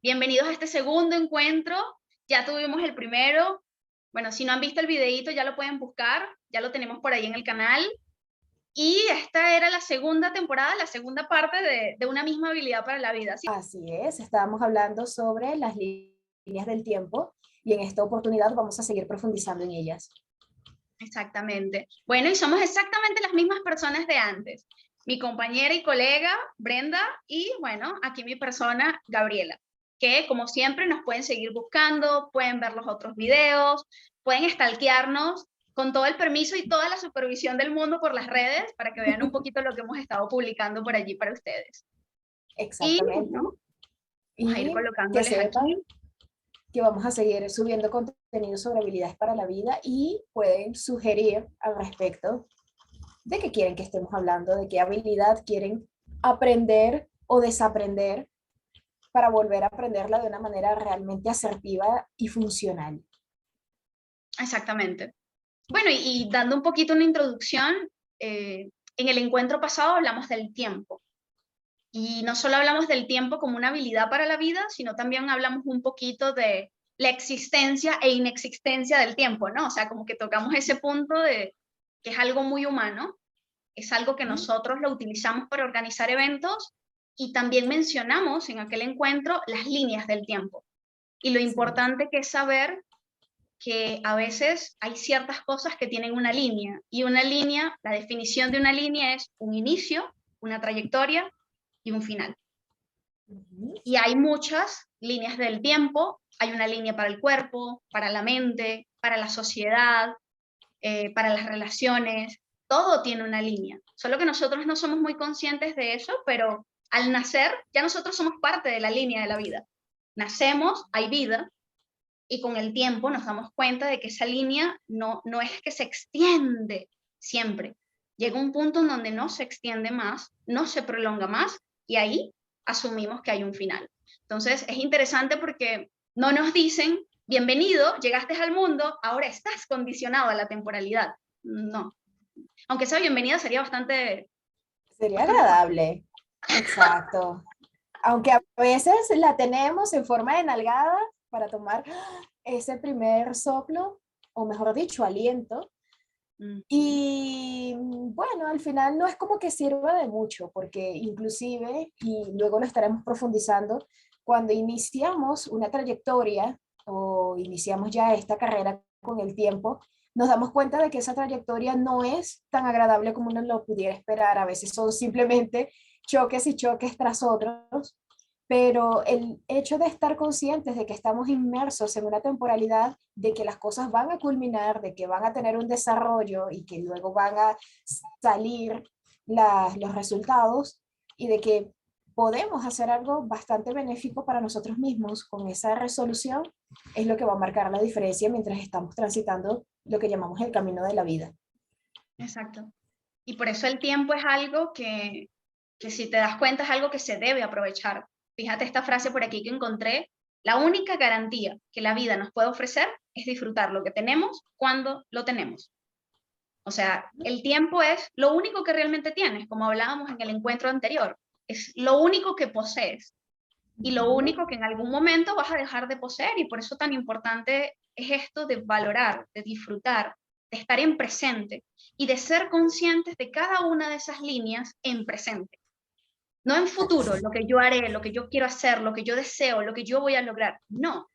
Bienvenidos a este segundo encuentro. Ya tuvimos el primero. Bueno, si no han visto el videito, ya lo pueden buscar. Ya lo tenemos por ahí en el canal. Y esta era la segunda temporada, la segunda parte de una misma habilidad para la vida. ¿Sí? Así es, estábamos hablando sobre las líneas del tiempo y en esta oportunidad vamos a seguir profundizando en ellas. Exactamente. Bueno, y somos exactamente las mismas personas de antes. Mi compañera y colega, Brenda, y bueno, aquí mi persona, Gabriela, que como siempre nos pueden seguir buscando, pueden ver los otros videos, pueden stalkearnos con todo el permiso y toda la supervisión del mundo por las redes para que vean un poquito lo que hemos estado publicando por allí para ustedes. Y Exactamente. bueno, vamos a ir Y que colocándoles sepan aquí. que vamos a seguir subiendo contenido sobre habilidades para la vida y pueden sugerir al respecto de qué quieren que estemos hablando, de qué habilidad quieren aprender o desaprender para volver a aprenderla de una manera realmente asertiva y funcional. Exactamente. Bueno, y dando un poquito una introducción, en el encuentro pasado hablamos del tiempo. Y no solo hablamos del tiempo como una habilidad para la vida, sino también hablamos un poquito de la existencia e inexistencia del tiempo, ¿no? O sea, como que tocamos ese punto de que es algo muy humano, es algo que nosotros lo utilizamos para organizar eventos y también mencionamos en aquel encuentro las líneas del tiempo. Y lo Sí. importante que es saber que a veces hay ciertas cosas que tienen una línea, y una línea, la definición de una línea es un inicio, una trayectoria y un final. Y hay muchas líneas del tiempo, hay una línea para el cuerpo, para la mente, para la sociedad, para las relaciones, todo tiene una línea, solo que nosotros no somos muy conscientes de eso, pero al nacer ya nosotros somos parte de la línea de la vida. Nacemos, hay vida, y con el tiempo nos damos cuenta de que esa línea no es que se extiende siempre. Llega un punto en donde no se extiende más, no se prolonga más, y ahí asumimos que hay un final. Entonces es interesante porque no nos dicen, bienvenido, llegaste al mundo, ahora estás condicionado a la temporalidad. No. Aunque esa bienvenida sería bastante, Sería bastante fuerte. agradable. Exacto. Aunque a veces la tenemos en forma de nalgada para tomar ese primer soplo, o mejor dicho, aliento. Y bueno, al final no es como que sirva de mucho, porque inclusive, y luego lo estaremos profundizando, cuando iniciamos una trayectoria o iniciamos ya esta carrera con el tiempo, nos damos cuenta de que esa trayectoria no es tan agradable como uno lo pudiera esperar. A veces son simplemente choques y choques tras otros, pero el hecho de estar conscientes de que estamos inmersos en una temporalidad, de que las cosas van a culminar, de que van a tener un desarrollo y que luego van a salir los resultados y de que podemos hacer algo bastante benéfico para nosotros mismos con esa resolución, es lo que va a marcar la diferencia mientras estamos transitando lo que llamamos el camino de la vida. Exacto. Y por eso el tiempo es algo que si te das cuenta es algo que se debe aprovechar. Fíjate esta frase por aquí que encontré: la única garantía que la vida nos puede ofrecer es disfrutar lo que tenemos cuando lo tenemos. O sea, el tiempo es lo único que realmente tienes, como hablábamos en el encuentro anterior. Es lo único que posees y lo único que en algún momento vas a dejar de poseer, y por eso tan importante es esto de valorar, de disfrutar, de estar en presente y de ser conscientes de cada una de esas líneas en presente. No en futuro, lo que yo haré, lo que yo quiero hacer, lo que yo deseo, lo que yo voy a lograr. No,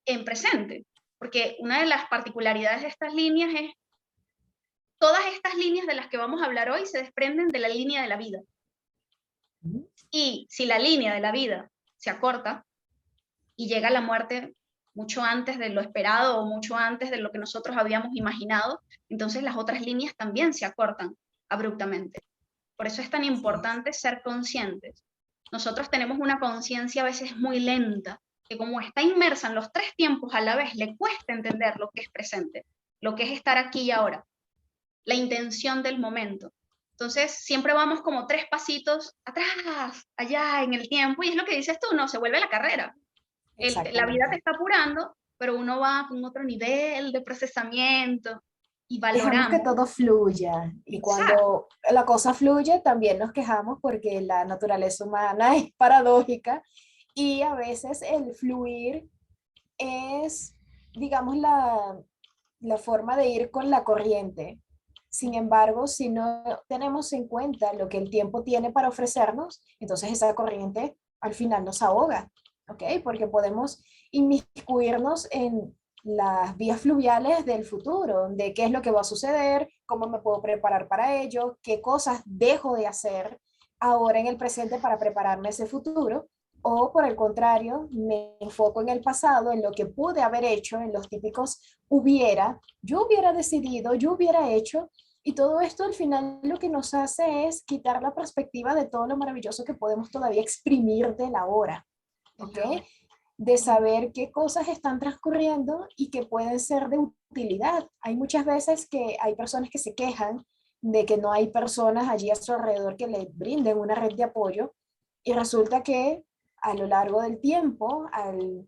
en presente. Porque una de las particularidades de estas líneas es, todas estas líneas de las que vamos a hablar hoy se desprenden de la línea de la vida. Y si la línea de la vida se acorta y llega la muerte mucho antes de lo esperado o mucho antes de lo que nosotros habíamos imaginado, entonces las otras líneas también se acortan abruptamente. Por eso es tan importante ser conscientes. Nosotros tenemos una conciencia a veces muy lenta, que como está inmersa en los tres tiempos a la vez, le cuesta entender lo que es presente, lo que es estar aquí y ahora, la intención del momento. Entonces, siempre vamos como tres pasitos atrás, allá en el tiempo, y es lo que dices tú, no, se vuelve la carrera. La vida te Exactamente. está apurando, pero uno va con otro nivel de procesamiento y Dejamos que valoramos. todo fluya y Exacto. cuando la cosa fluye también nos quejamos porque la naturaleza humana es paradójica Y a veces el fluir es, digamos, la forma de ir con la corriente. Sin embargo, si no tenemos en cuenta lo que el tiempo tiene para ofrecernos, entonces esa corriente al final nos ahoga, ¿ok? Porque podemos inmiscuirnos en las vías fluviales del futuro, de qué es lo que va a suceder, cómo me puedo preparar para ello, qué cosas dejo de hacer ahora en el presente para prepararme a ese futuro, o por el contrario, me enfoco en el pasado, en lo que pude haber hecho, en los típicos hubiera, yo hubiera decidido, yo hubiera hecho, y todo esto al final lo que nos hace es quitar la perspectiva de todo lo maravilloso que podemos todavía exprimir de la hora, ¿ok? De saber qué cosas están transcurriendo y que pueden ser de utilidad. Hay muchas veces que hay personas que se quejan de que no hay personas allí a su alrededor que le brinden una red de apoyo y resulta que a lo largo del tiempo, al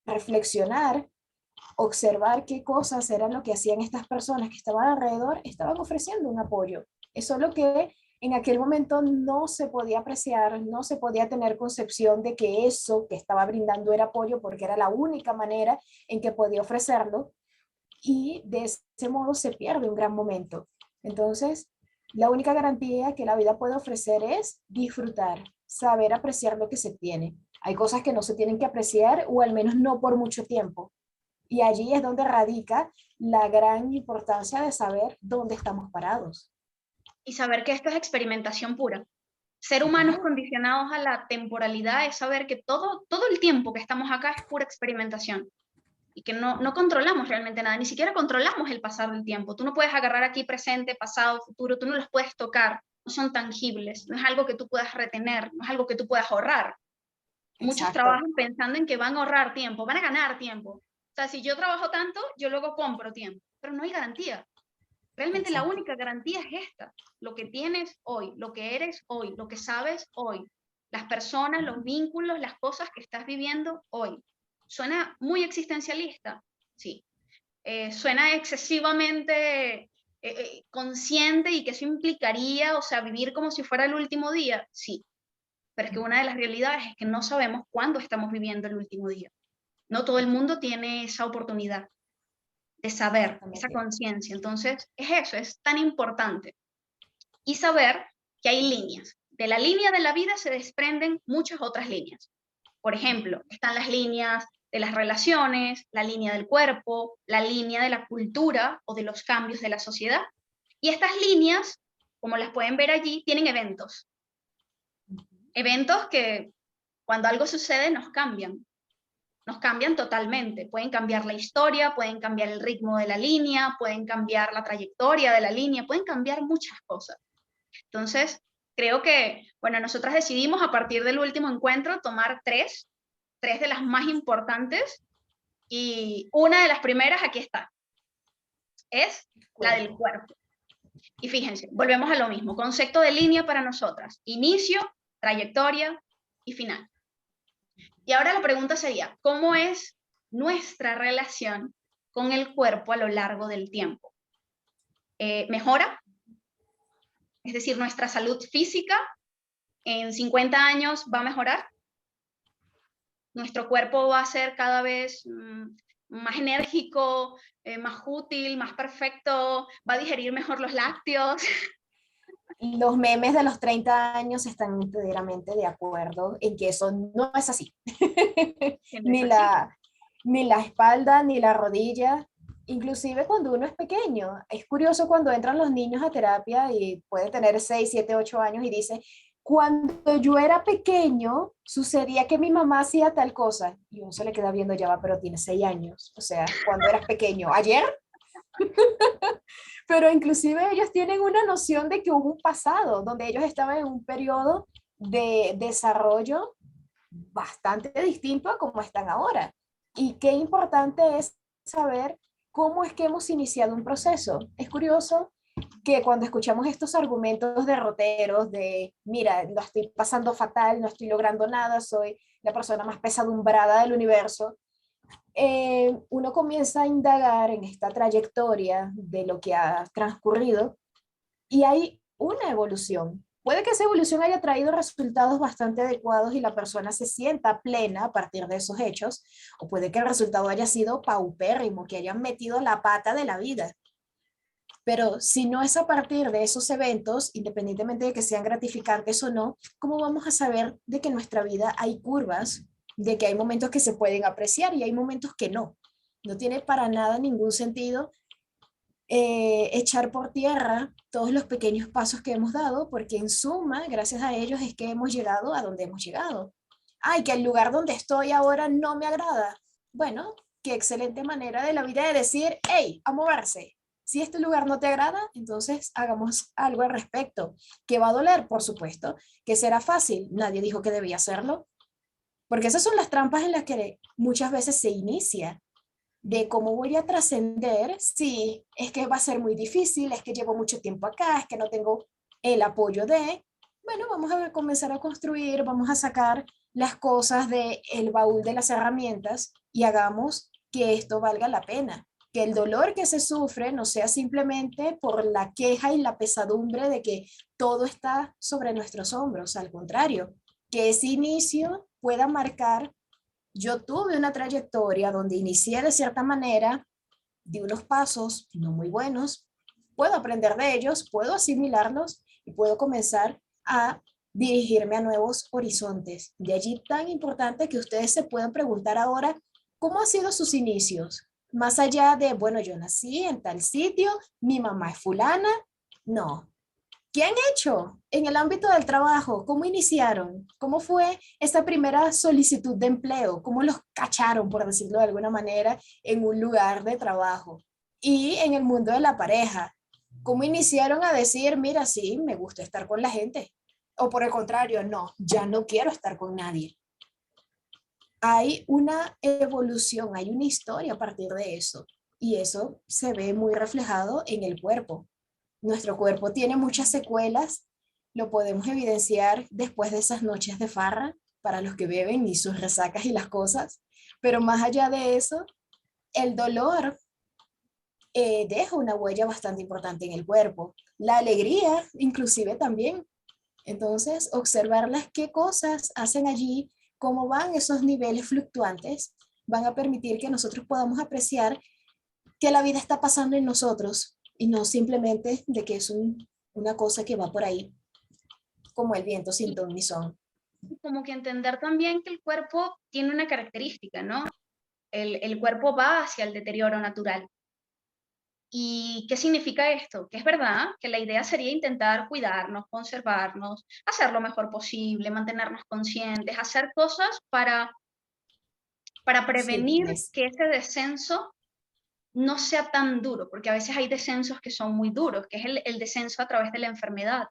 reflexionar, observar qué cosas eran lo que hacían estas personas que estaban alrededor, estaban ofreciendo un apoyo. Eso es lo que en aquel momento no se podía apreciar, no se podía tener concepción de que eso que estaba brindando era apoyo porque era la única manera en que podía ofrecerlo y de ese modo se pierde un gran momento. Entonces, la única garantía que la vida puede ofrecer es disfrutar, saber apreciar lo que se tiene. Hay cosas que no se tienen que apreciar o al menos no por mucho tiempo. Y allí es donde radica la gran importancia de saber dónde estamos parados. Y saber que esto es experimentación pura. Ser humanos Total. condicionados a la temporalidad es saber que todo el tiempo que estamos acá es pura experimentación y que no controlamos realmente nada, ni siquiera controlamos el pasar del tiempo. Tú no puedes agarrar aquí presente, pasado, futuro, tú no los puedes tocar, no son tangibles, no es algo que tú puedas retener, no es algo que tú puedas ahorrar. Muchos Exacto. trabajan pensando en que van a ahorrar tiempo, van a ganar tiempo. O sea, si yo trabajo tanto, yo luego compro tiempo, pero no hay garantía. Realmente la Exacto. única garantía es esta, lo que tienes hoy, lo que eres hoy, lo que sabes hoy, las personas, los vínculos, las cosas que estás viviendo hoy. ¿Suena muy existencialista? Sí. ¿Suena excesivamente consciente y que eso implicaría, o sea, vivir como si fuera el último día? Sí. Pero es que una de las realidades es que no sabemos cuándo estamos viviendo el último día. No todo el mundo tiene esa oportunidad de saber, esa Exactamente. conciencia. Entonces, es eso, es tan importante. Y saber que hay líneas. De la línea de la vida se desprenden muchas otras líneas. Por ejemplo, están las líneas de las relaciones, la línea del cuerpo, la línea de la cultura o de los cambios de la sociedad. Y estas líneas, como las pueden ver allí, tienen eventos. Eventos que cuando algo sucede nos cambian totalmente. Pueden cambiar la historia, pueden cambiar el ritmo de la línea, pueden cambiar la trayectoria de la línea, pueden cambiar muchas cosas. Entonces, creo que, bueno, nosotras decidimos a partir del último encuentro tomar tres de las más importantes y una de las primeras aquí está, es la del Cuerpo. cuerpo. Y fíjense, volvemos a lo mismo, concepto de línea para nosotras, inicio, trayectoria y final. Y ahora la pregunta sería, ¿cómo es nuestra relación con el cuerpo a lo largo del tiempo? ¿Mejora? Es decir, nuestra salud física en 50 años va a mejorar. Nuestro cuerpo va a ser cada vez más enérgico, más útil, más perfecto, va a digerir mejor los lácteos. Los memes de los 30 años están enteramente de acuerdo en que eso no es así. Que no es ni, así. la, ni la espalda, ni la rodilla, inclusive cuando uno es pequeño. Es curioso cuando entran los niños a terapia y puede tener 6 7 8 años y dice, cuando yo era pequeño, sucedía que mi mamá hacía tal cosa. Y uno se le queda viendo, ya va, pero tiene 6 años. O sea, cuando eras pequeño, ayer. Pero inclusive ellos tienen una noción de que hubo un pasado, donde ellos estaban en un periodo de desarrollo bastante distinto a como están ahora. Y qué importante es saber cómo es que hemos iniciado un proceso. Es curioso que cuando escuchamos estos argumentos derroteros de, mira, lo estoy pasando fatal, no estoy logrando nada, soy la persona más pesadumbrada del universo, uno comienza a indagar en esta trayectoria de lo que ha transcurrido y hay una evolución. Puede que esa evolución haya traído resultados bastante adecuados y la persona se sienta plena a partir de esos hechos, o puede que el resultado haya sido paupérrimo, que hayan metido la pata de la vida. Pero si no es a partir de esos eventos, independientemente de que sean gratificantes o no, ¿cómo vamos a saber de que en nuestra vida hay curvas, de que hay momentos que se pueden apreciar y hay momentos que no? No tiene para nada ningún sentido echar por tierra todos los pequeños pasos que hemos dado, porque en suma, gracias a ellos es que hemos llegado a donde hemos llegado. Ay, que el lugar donde estoy ahora no me agrada. Bueno, qué excelente manera de la vida de decir, hey, a moverse. Si este lugar no te agrada, entonces hagamos algo al respecto. ¿Que va a doler? Por supuesto. ¿Que será fácil? Nadie dijo que debía hacerlo. Porque esas son las trampas en las que muchas veces se inicia de cómo voy a trascender si es que va a ser muy difícil, es que llevo mucho tiempo acá, es que no tengo el apoyo de, bueno, vamos a comenzar a construir, vamos a sacar las cosas del baúl de las herramientas y hagamos que esto valga la pena, que el dolor que se sufre no sea simplemente por la queja y la pesadumbre de que todo está sobre nuestros hombros, al contrario, que ese inicio pueda marcar. Yo tuve una trayectoria donde inicié de cierta manera, di unos pasos no muy buenos, puedo aprender de ellos, puedo asimilarlos y puedo comenzar a dirigirme a nuevos horizontes. De allí tan importante que ustedes se puedan preguntar ahora, ¿cómo han sido sus inicios? Más allá de, bueno, yo nací en tal sitio, mi mamá es fulana, no. ¿Qué han hecho en el ámbito del trabajo? ¿Cómo iniciaron? ¿Cómo fue esa primera solicitud de empleo? ¿Cómo los cacharon, por decirlo de alguna manera, en un lugar de trabajo? Y en el mundo de la pareja, ¿cómo iniciaron a decir, mira, sí, me gusta estar con la gente? O por el contrario, no, ya no quiero estar con nadie. Hay una evolución, hay una historia a partir de eso. Y eso se ve muy reflejado en el cuerpo. Nuestro cuerpo tiene muchas secuelas, lo podemos evidenciar después de esas noches de farra para los que beben y sus resacas y las cosas, pero más allá de eso, el dolor deja una huella bastante importante en el cuerpo, la alegría inclusive también. Entonces, observarlas qué cosas hacen allí, cómo van esos niveles fluctuantes, van a permitir que nosotros podamos apreciar que la vida está pasando en nosotros y no simplemente de que es una cosa que va por ahí, como el viento sin Y ton ni son. como que entender también que el cuerpo tiene una característica, ¿no? El cuerpo va hacia el deterioro natural. ¿Y qué significa esto? Que es verdad que la idea sería intentar cuidarnos, conservarnos, hacer lo mejor posible, mantenernos conscientes, hacer cosas para prevenir Fitness. que ese descenso no sea tan duro, porque a veces hay descensos que son muy duros, que es el descenso a través de la enfermedad.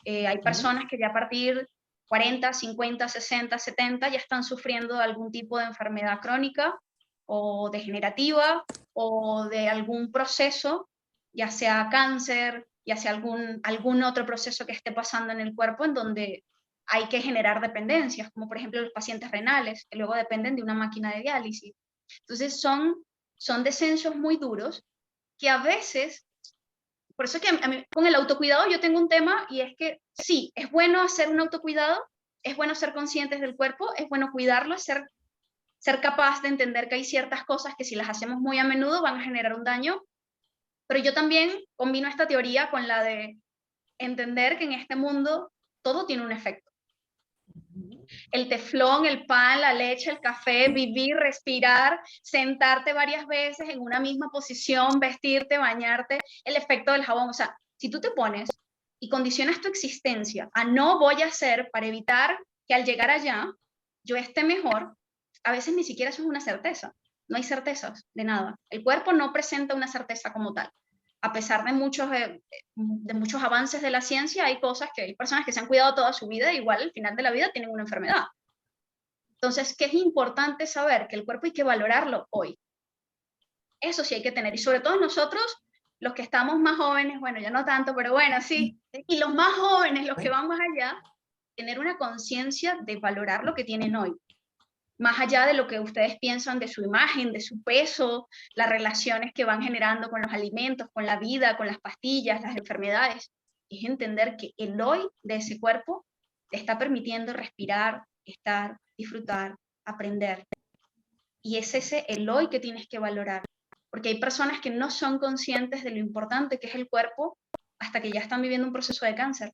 Hay ¿Mm? personas que ya a partir 40, 50, 60, 70 ya están sufriendo de algún tipo de enfermedad crónica o degenerativa o de algún proceso, ya sea cáncer, ya sea algún otro proceso que esté pasando en el cuerpo en donde hay que generar dependencias, como por ejemplo los pacientes renales, que luego dependen de una máquina de diálisis. Entonces son descensos muy duros que a veces, por eso que a mí, con el autocuidado yo tengo un tema y es que sí, es bueno hacer un autocuidado, es bueno ser conscientes del cuerpo, es bueno cuidarlo, ser capaz de entender que hay ciertas cosas que si las hacemos muy a menudo van a generar un daño, pero yo también combino esta teoría con la de entender que en este mundo todo tiene un efecto. El teflón, el pan, la leche, el café, vivir, respirar, sentarte varias veces en una misma posición, vestirte, bañarte, el efecto del jabón. O sea, si tú te pones y condicionas tu existencia a no voy a hacer para evitar que al llegar allá yo esté mejor, a veces ni siquiera eso es una certeza. No hay certezas de nada. El cuerpo no presenta una certeza como tal. A pesar de muchos avances de la ciencia, hay cosas que hay personas que se han cuidado toda su vida, e igual al final de la vida tienen una enfermedad. Entonces, ¿qué es importante saber? Que el cuerpo hay que valorarlo hoy. Eso sí hay que tener. Y sobre todo nosotros, los que estamos más jóvenes, bueno, ya no tanto, pero bueno, sí. Y los más jóvenes, los que van más allá, tener una conciencia de valorar lo que tienen hoy. Más allá de lo que ustedes piensan de su imagen, de su peso, las relaciones que van generando con los alimentos, con la vida, con las pastillas, las enfermedades. es entender que el hoy de ese cuerpo te está permitiendo respirar, estar, disfrutar, aprender. Y es ese el hoy que tienes que valorar. Porque hay personas que no son conscientes de lo importante que es el cuerpo hasta que ya están viviendo un proceso de cáncer.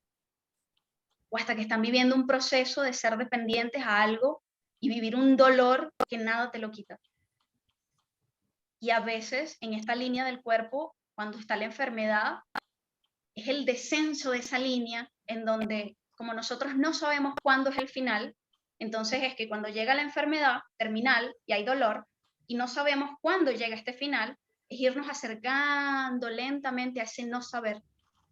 O hasta que están viviendo un proceso de ser dependientes a algo y vivir un dolor que nada te lo quita. Y a veces en esta línea del cuerpo, cuando está la enfermedad, es el descenso de esa línea en donde, como nosotros no sabemos cuándo es el final, entonces es que cuando llega la enfermedad terminal y hay dolor y no sabemos cuándo llega este final, es irnos acercando lentamente a ese no saber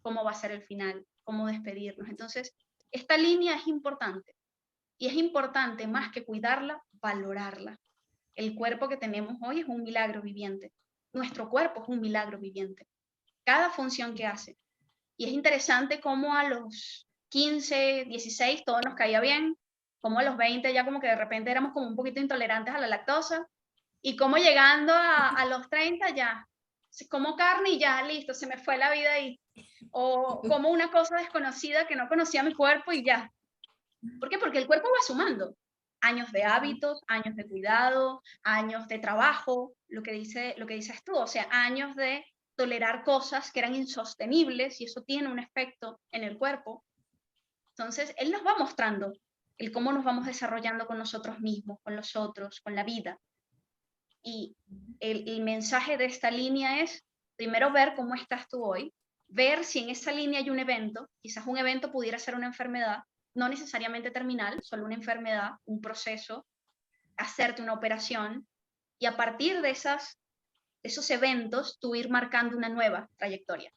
cómo va a ser el final, cómo despedirnos. Entonces, esta línea es importante y es importante más que cuidarla, valorarla. El cuerpo que tenemos hoy es un milagro viviente. Nuestro cuerpo es un milagro viviente. Cada función que hace. Y es interesante cómo a los 15, 16 todo nos caía bien, como a los 20 ya como que de repente éramos como un poquito intolerantes a la lactosa, y como llegando a los 30 ya, como carne y ya, listo, se me fue la vida ahí. O como una cosa desconocida que no conocía mi cuerpo y ya. ¿Por qué? Porque el cuerpo va sumando años de hábitos, años de cuidado, años de trabajo, lo que dices tú, o sea, años de tolerar cosas que eran insostenibles y eso tiene un efecto en el cuerpo. Entonces, él nos va mostrando el cómo nos vamos desarrollando con nosotros mismos, con los otros, con la vida. Y el mensaje de esta línea es, primero ver cómo estás tú hoy, ver si en esa línea hay un evento, quizás un evento pudiera ser una enfermedad, no necesariamente terminal, solo una enfermedad, un proceso, hacerte una operación, y a partir de esos eventos, tú ir marcando una nueva trayectoria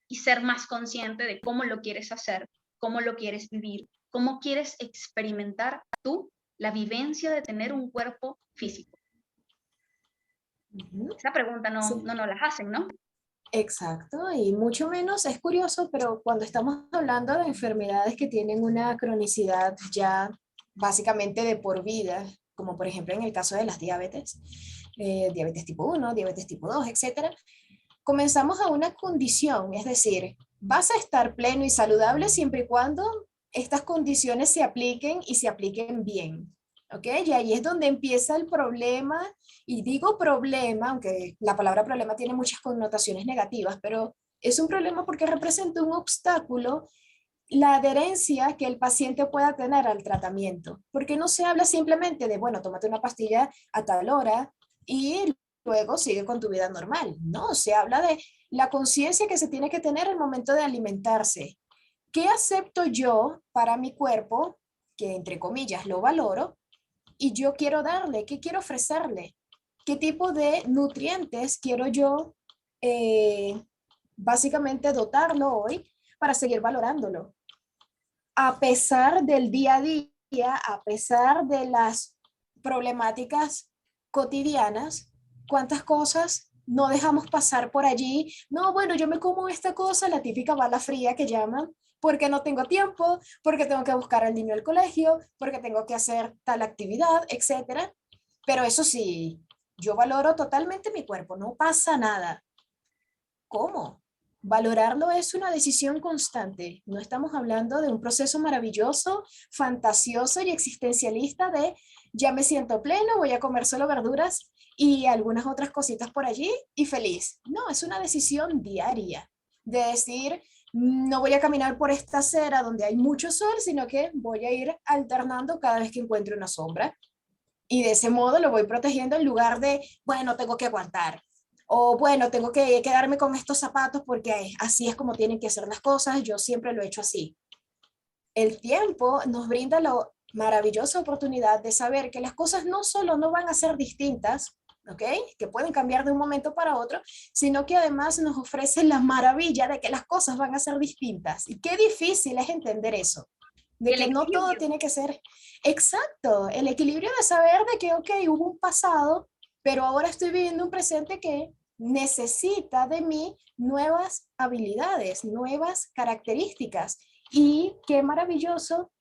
y ser más consciente de cómo lo quieres hacer, cómo lo quieres vivir, cómo quieres experimentar tú la vivencia de tener un cuerpo físico. Esa pregunta Sí. no nos las hacen, ¿no? Exacto, y mucho menos es curioso, pero cuando estamos hablando de enfermedades que tienen una cronicidad ya básicamente de por vida, como por ejemplo en el caso de las diabetes, diabetes tipo 1, diabetes tipo 2, etcétera, comenzamos a una condición, es decir, vas a estar pleno y saludable siempre y cuando estas condiciones se apliquen y se apliquen bien. ¿Ok? Y ahí es donde empieza el problema, y digo problema, aunque la palabra problema tiene muchas connotaciones negativas, pero es un problema porque representa un obstáculo la adherencia que el paciente pueda tener al tratamiento, porque no se habla simplemente de, bueno, tómate una pastilla a tal hora y luego sigue con tu vida normal. No, se habla de la conciencia que se tiene que tener al momento de alimentarse. ¿Qué acepto yo para mi cuerpo, que entre comillas lo valoro, y yo quiero darle? ¿Qué quiero ofrecerle? ¿Qué tipo de nutrientes quiero yo básicamente dotarlo hoy para seguir valorándolo? A pesar del día a día, a pesar de las problemáticas cotidianas, ¿cuántas cosas no dejamos pasar por allí? No, bueno, yo me como esta cosa, la típica bala fría que llaman, porque no tengo tiempo, porque tengo que buscar al niño al colegio, porque tengo que hacer tal actividad, etcétera. Pero eso sí, yo valoro totalmente mi cuerpo, no pasa nada. ¿Cómo? Valorarlo es una decisión constante. No estamos hablando de un proceso maravilloso, fantasioso y existencialista de ya me siento pleno, voy a comer solo verduras y algunas otras cositas por allí y feliz. No, es una decisión diaria de decir, no voy a caminar por esta acera donde hay mucho sol, sino que voy a ir alternando cada vez que encuentre una sombra. Y de ese modo lo voy protegiendo en lugar de, bueno, tengo que aguantar. O bueno, tengo que quedarme con estos zapatos porque así es como tienen que hacer las cosas, yo siempre lo he hecho así. El tiempo nos brinda la maravillosa oportunidad de saber que las cosas no solo no van a ser distintas, ¿ok? Que pueden cambiar de un momento para otro, sino que además nos ofrece la maravilla de que las cosas van a ser distintas. Y qué difícil es entender eso, de El que no todo equilibrio. tiene que ser exacto, el equilibrio de saber de que, ok, hubo un pasado, pero ahora estoy viviendo un presente que necesita de mí nuevas habilidades, nuevas características. Y qué maravilloso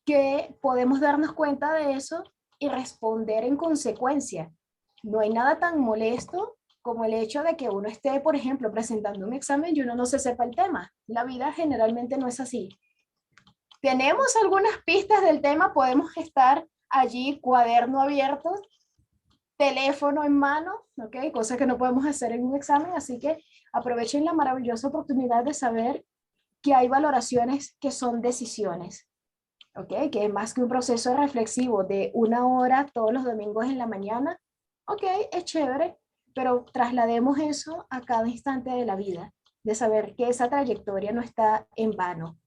que podemos darnos cuenta de eso y responder en consecuencia. No hay nada tan molesto como el hecho de que uno esté, por ejemplo, presentando un examen y uno no se sepa el tema. La vida generalmente no es así. Tenemos algunas pistas del tema, podemos estar allí, cuaderno abierto, teléfono en mano, ¿ok? Cosa que no podemos hacer en un examen, así que aprovechen la maravillosa oportunidad de saber que hay valoraciones que son decisiones, ¿ok? Que es más que un proceso reflexivo de 1 hora todos los domingos en la mañana, ¿ok? Es chévere, pero traslademos eso a cada instante de la vida, de saber que esa trayectoria no está en vano.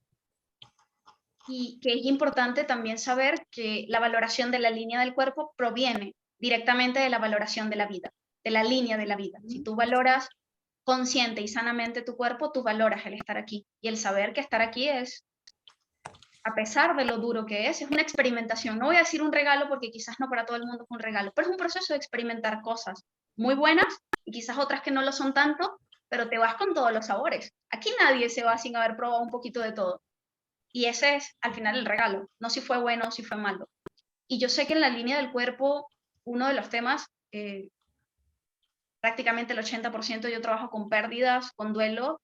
Y que es importante también saber que la valoración de la línea del cuerpo proviene directamente de la valoración de la vida, de la línea de la vida. Si tú valoras consciente y sanamente tu cuerpo, tú valoras el estar aquí. Y el saber que estar aquí es, a pesar de lo duro que es una experimentación. No voy a decir un regalo porque quizás no para todo el mundo es un regalo, pero es un proceso de experimentar cosas muy buenas y quizás otras que no lo son tanto, pero te vas con todos los sabores. Aquí nadie se va sin haber probado un poquito de todo. Y ese es al final el regalo, no si fue bueno o si fue malo. Y yo sé que en la línea del cuerpo, uno de los temas, prácticamente el 80% yo trabajo con pérdidas, con duelo,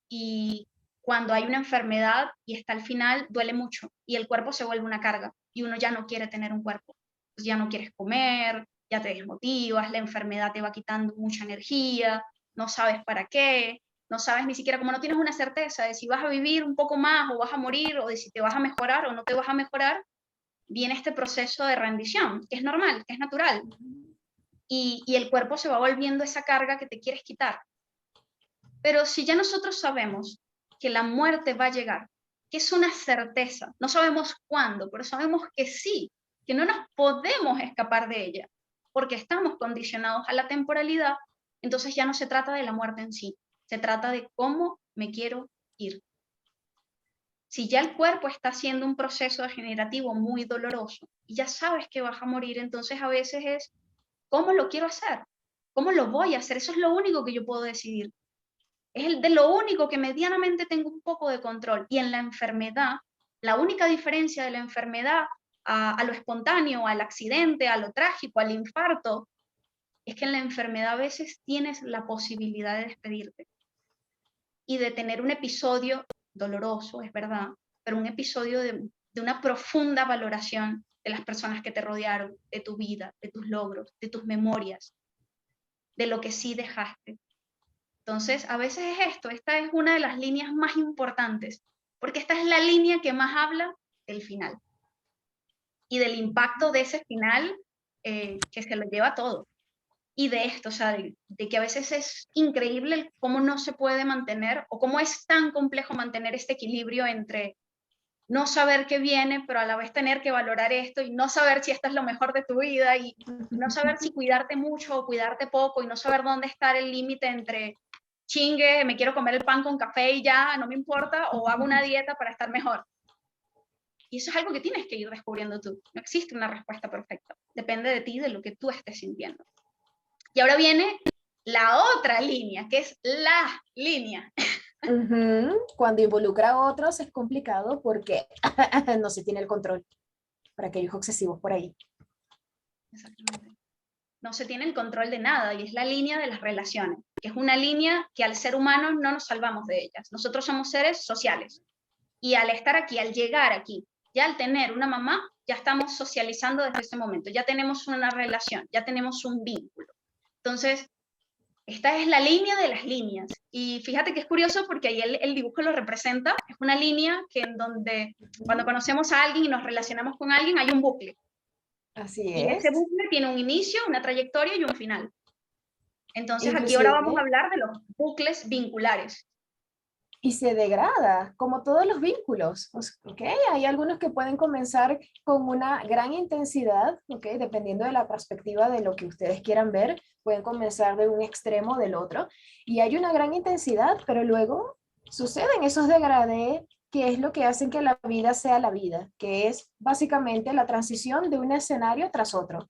y cuando hay una enfermedad y está al final, duele mucho y el cuerpo se vuelve una carga y uno ya no quiere tener un cuerpo. Pues ya no quieres comer, ya te desmotivas, la enfermedad te va quitando mucha energía, no sabes para qué, no sabes ni siquiera, como no tienes una certeza de si vas a vivir un poco más o vas a morir o de si te vas a mejorar o no te vas a mejorar, viene este proceso de rendición, que es normal, que es natural. Y el cuerpo se va volviendo esa carga que te quieres quitar. Pero si ya nosotros sabemos que la muerte va a llegar, que es una certeza, no sabemos cuándo, pero sabemos que sí, que no nos podemos escapar de ella, porque estamos condicionados a la temporalidad, entonces ya no se trata de la muerte en sí, se trata de cómo me quiero ir. Si ya el cuerpo está haciendo un proceso degenerativo muy doloroso y ya sabes que vas a morir, entonces a veces es, ¿cómo lo quiero hacer? ¿Cómo lo voy a hacer? Eso es lo único que yo puedo decidir. Es el de lo único que medianamente tengo un poco de control. Y en la enfermedad, la única diferencia de la enfermedad a lo espontáneo, al accidente, a lo trágico, al infarto, es que en la enfermedad a veces tienes la posibilidad de despedirte y de tener un episodio doloroso, es verdad, pero un episodio de una profunda valoración de las personas que te rodearon, de tu vida, de tus logros, de tus memorias, de lo que sí dejaste. Entonces, a veces es esto, esta es una de las líneas más importantes, porque esta es la línea que más habla del final y del impacto de ese final que se lo lleva todo. Y de esto, o sea, de que a veces es increíble cómo no se puede mantener o cómo es tan complejo mantener este equilibrio entre no saber qué viene, pero a la vez tener que valorar esto y no saber si esto es lo mejor de tu vida y no saber si cuidarte mucho o cuidarte poco y no saber dónde está el límite entre chingue, me quiero comer el pan con café y ya, no me importa, o hago una dieta para estar mejor. Y eso es algo que tienes que ir descubriendo tú. No existe una respuesta perfecta. Depende de ti, de lo que tú estés sintiendo. Y ahora viene la otra línea, que es la línea. Cuando involucra a otros es complicado porque no se tiene el control para aquellos obsesivos por ahí. Exactamente. No se tiene el control de nada y es la línea de las relaciones, que es una línea que al ser humano no nos salvamos de ellas. Nosotros somos seres sociales y al estar aquí, al llegar aquí, ya al tener una mamá, ya estamos socializando desde ese momento, ya tenemos una relación, ya tenemos un vínculo. Entonces, esta es la línea de las líneas. Y fíjate que es curioso porque ahí el dibujo lo representa. Es una línea que en donde cuando conocemos a alguien y nos relacionamos con alguien hay un bucle. Así Y es. ese bucle tiene un inicio, una trayectoria y un final. Entonces aquí ahora vamos a Inclusive, hablar de los bucles vinculares. y se degrada, como todos los vínculos. ¿Ok? Hay algunos que pueden comenzar con una gran intensidad, ¿ok? Dependiendo de la perspectiva de lo que ustedes quieran ver, pueden comenzar de un extremo o del otro. Y hay una gran intensidad, pero luego suceden esos degradés que es lo que hacen que la vida sea la vida, que es básicamente la transición de un escenario tras otro.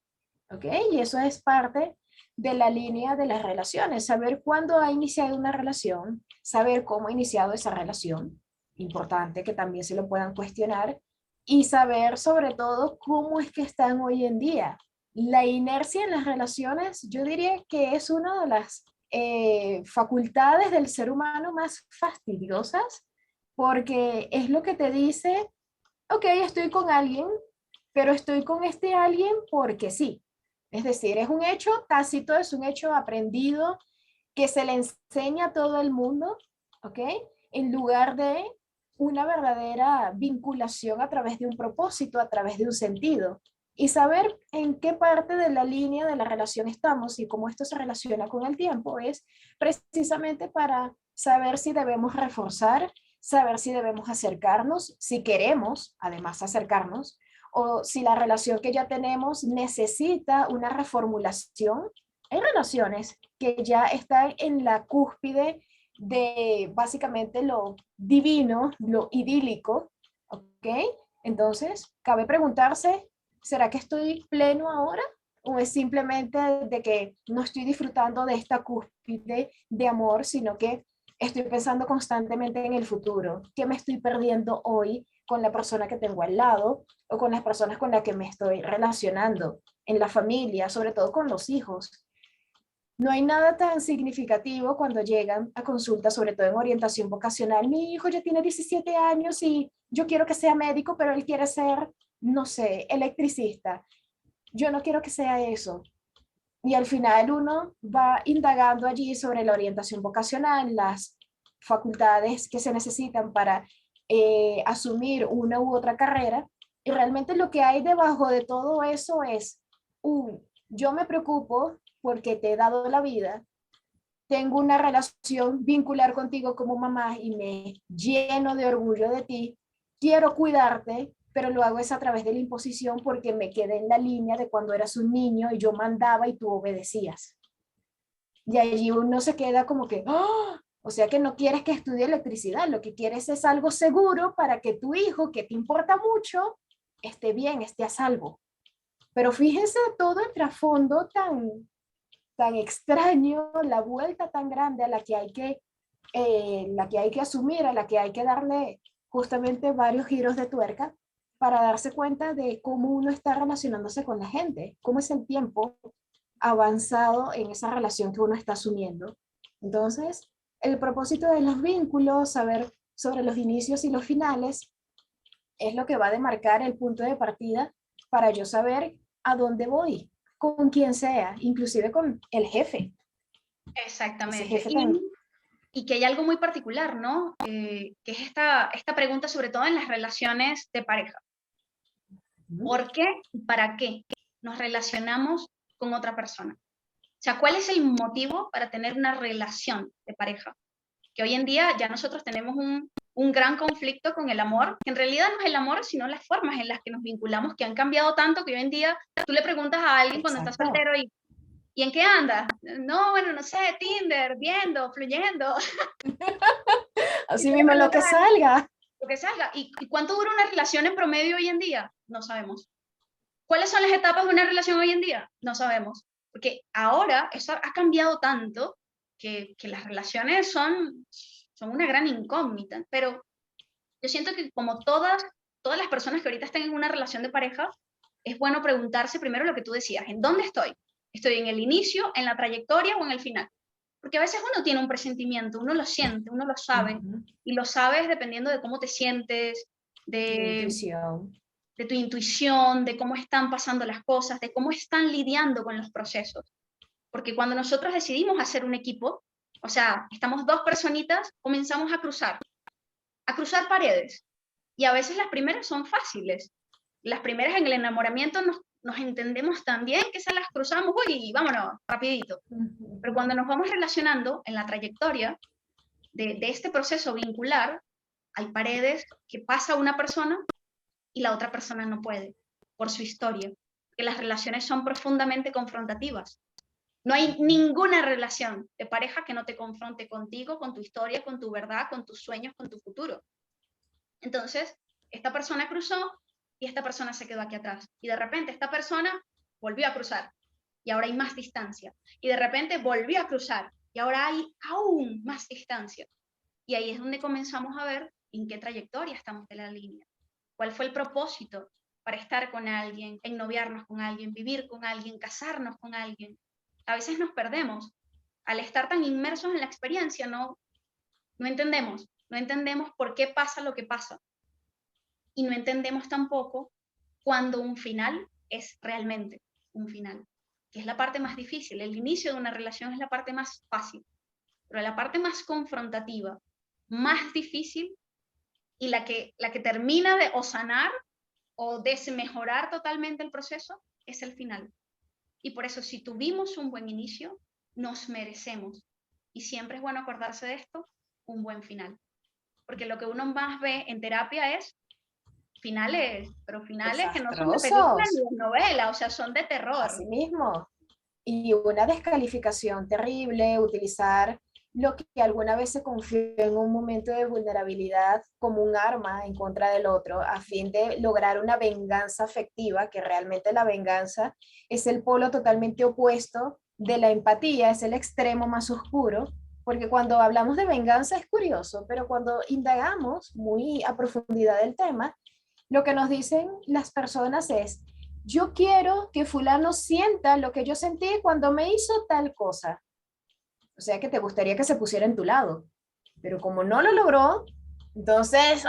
¿Ok? Y eso es parte de la línea de las relaciones, saber cuándo ha iniciado una relación, saber cómo ha iniciado esa relación, importante que también se lo puedan cuestionar, y saber sobre todo cómo es que están hoy en día. La inercia en las relaciones, yo diría que es una de las facultades del ser humano más fastidiosas, porque es lo que te dice, ok, estoy con alguien, pero estoy con este alguien porque sí. Es decir, es un hecho tácito, es un hecho aprendido que se le enseña a todo el mundo, ¿ok? En lugar de una verdadera vinculación a través de un propósito, a través de un sentido. Y saber en qué parte de la línea de la relación estamos y cómo esto se relaciona con el tiempo es precisamente para saber si debemos reforzar, saber si debemos acercarnos, si queremos además acercarnos, o si la relación que ya tenemos necesita una reformulación. Hay relaciones que ya están en la cúspide de básicamente lo divino, lo idílico, ¿ok? Entonces, cabe preguntarse, ¿será que estoy pleno ahora? ¿O es simplemente de que no estoy disfrutando de esta cúspide de amor, sino que estoy pensando constantemente en el futuro? ¿Qué me estoy perdiendo hoy con la persona que tengo al lado o con las personas con las que me estoy relacionando en la familia, sobre todo con los hijos? No hay nada tan significativo cuando llegan a consulta, sobre todo en orientación vocacional. Mi hijo ya tiene 17 años y yo quiero que sea médico, pero él quiere ser, no sé, electricista. Yo no quiero que sea eso. Y al final uno va indagando allí sobre la orientación vocacional, las facultades que se necesitan para asumir una u otra carrera. Y realmente lo que hay debajo de todo eso es yo me preocupo porque te he dado la vida, tengo una relación vincular contigo como mamá y me lleno de orgullo de ti, quiero cuidarte, pero lo hago es a través de la imposición porque me quedé en la línea de cuando eras un niño y yo mandaba y tú obedecías. Y allí uno se queda como que, ¡oh! O sea que no quieres que estudie electricidad, lo que quieres es algo seguro para que tu hijo, que te importa mucho, esté bien, esté a salvo. Pero fíjense todo el trasfondo tan extraño, la vuelta tan grande a la que hay que asumir, a la que hay que darle justamente varios giros de tuerca para darse cuenta de cómo uno está relacionándose con la gente, cómo es el tiempo avanzado en esa relación que uno está asumiendo. Entonces, el propósito de los vínculos, saber sobre los inicios y los finales, es lo que va a demarcar el punto de partida para yo saber a dónde voy, con quien sea, inclusive con el jefe, ese Exactamente. jefe tan... Y que hay algo muy particular, ¿no? Que es esta pregunta, sobre todo en las relaciones de pareja. ¿Por qué y para qué nos relacionamos con otra persona? O sea, ¿cuál es el motivo para tener una relación de pareja? Que hoy en día ya nosotros tenemos un gran conflicto con el amor, que en realidad no es el amor, sino las formas en las que nos vinculamos, que han cambiado tanto que hoy en día tú le preguntas a alguien cuando está Exacto. soltero ¿y en qué anda? No, bueno, no sé, Tinder, viendo, fluyendo. Y Así tú le mismo lo preguntas que a alguien salga. lo que salga. ¿Y cuánto dura una relación en promedio hoy en día? No sabemos. ¿Cuáles son las etapas de una relación hoy en día? No sabemos. Porque ahora eso ha cambiado tanto que las relaciones son una gran incógnita. Pero yo siento que como todas las personas que ahorita están en una relación de pareja, es bueno preguntarse primero lo que tú decías, ¿en dónde estoy? ¿Estoy en el inicio, en la trayectoria o en el final? Porque a veces uno tiene un presentimiento, uno lo siente, uno lo sabe, y lo sabes dependiendo de cómo te sientes, La de, intuición. de tu intuición, de cómo están pasando las cosas, de cómo están lidiando con los procesos. Porque cuando nosotros decidimos hacer un equipo, o sea, estamos dos personitas, comenzamos a cruzar paredes. Y a veces las primeras son fáciles. Las primeras en el enamoramiento nos entendemos tan bien que se las cruzamos, uy, vámonos, rapidito. Pero cuando nos vamos relacionando en la trayectoria de este proceso vincular, hay paredes que pasa una persona y la otra persona no puede, por su historia, que las relaciones son profundamente confrontativas. No hay ninguna relación de pareja que no te confronte contigo, con tu historia, con tu verdad, con tus sueños, con tu futuro. Entonces, esta persona cruzó y esta persona se quedó aquí atrás. Y de repente esta persona volvió a cruzar y ahora hay más distancia. Y de repente volvió a cruzar y ahora hay aún más distancia. Y ahí es donde comenzamos a ver en qué trayectoria estamos de la línea. ¿Cuál fue el propósito para estar con alguien, ennoviarnos con alguien, vivir con alguien, casarnos con alguien? A veces nos perdemos al estar tan inmersos en la experiencia, no entendemos por qué pasa lo que pasa. Y no entendemos tampoco cuando un final es realmente un final, que es la parte más difícil. El inicio de una relación es la parte más fácil, pero la parte más confrontativa, más difícil y la que termina de o sanar o desmejorar totalmente el proceso es el final. Y por eso, si tuvimos un buen inicio, nos merecemos, y siempre es bueno acordarse de esto, un buen final. Porque lo que uno más ve en terapia es finales, pero finales que no son de película ni Desastrosos, de novela, o sea, son de terror. así mismo. Y una descalificación terrible, utilizar lo que alguna vez se confió en un momento de vulnerabilidad como un arma en contra del otro, a fin de lograr una venganza afectiva, que realmente la venganza es el polo totalmente opuesto de la empatía, es el extremo más oscuro, porque cuando hablamos de venganza es curioso, pero cuando indagamos muy a profundidad del tema, lo que nos dicen las personas es, yo quiero que fulano sienta lo que yo sentí cuando me hizo tal cosa. O sea que te gustaría que se pusiera en tu lado. Pero como no lo logró, entonces,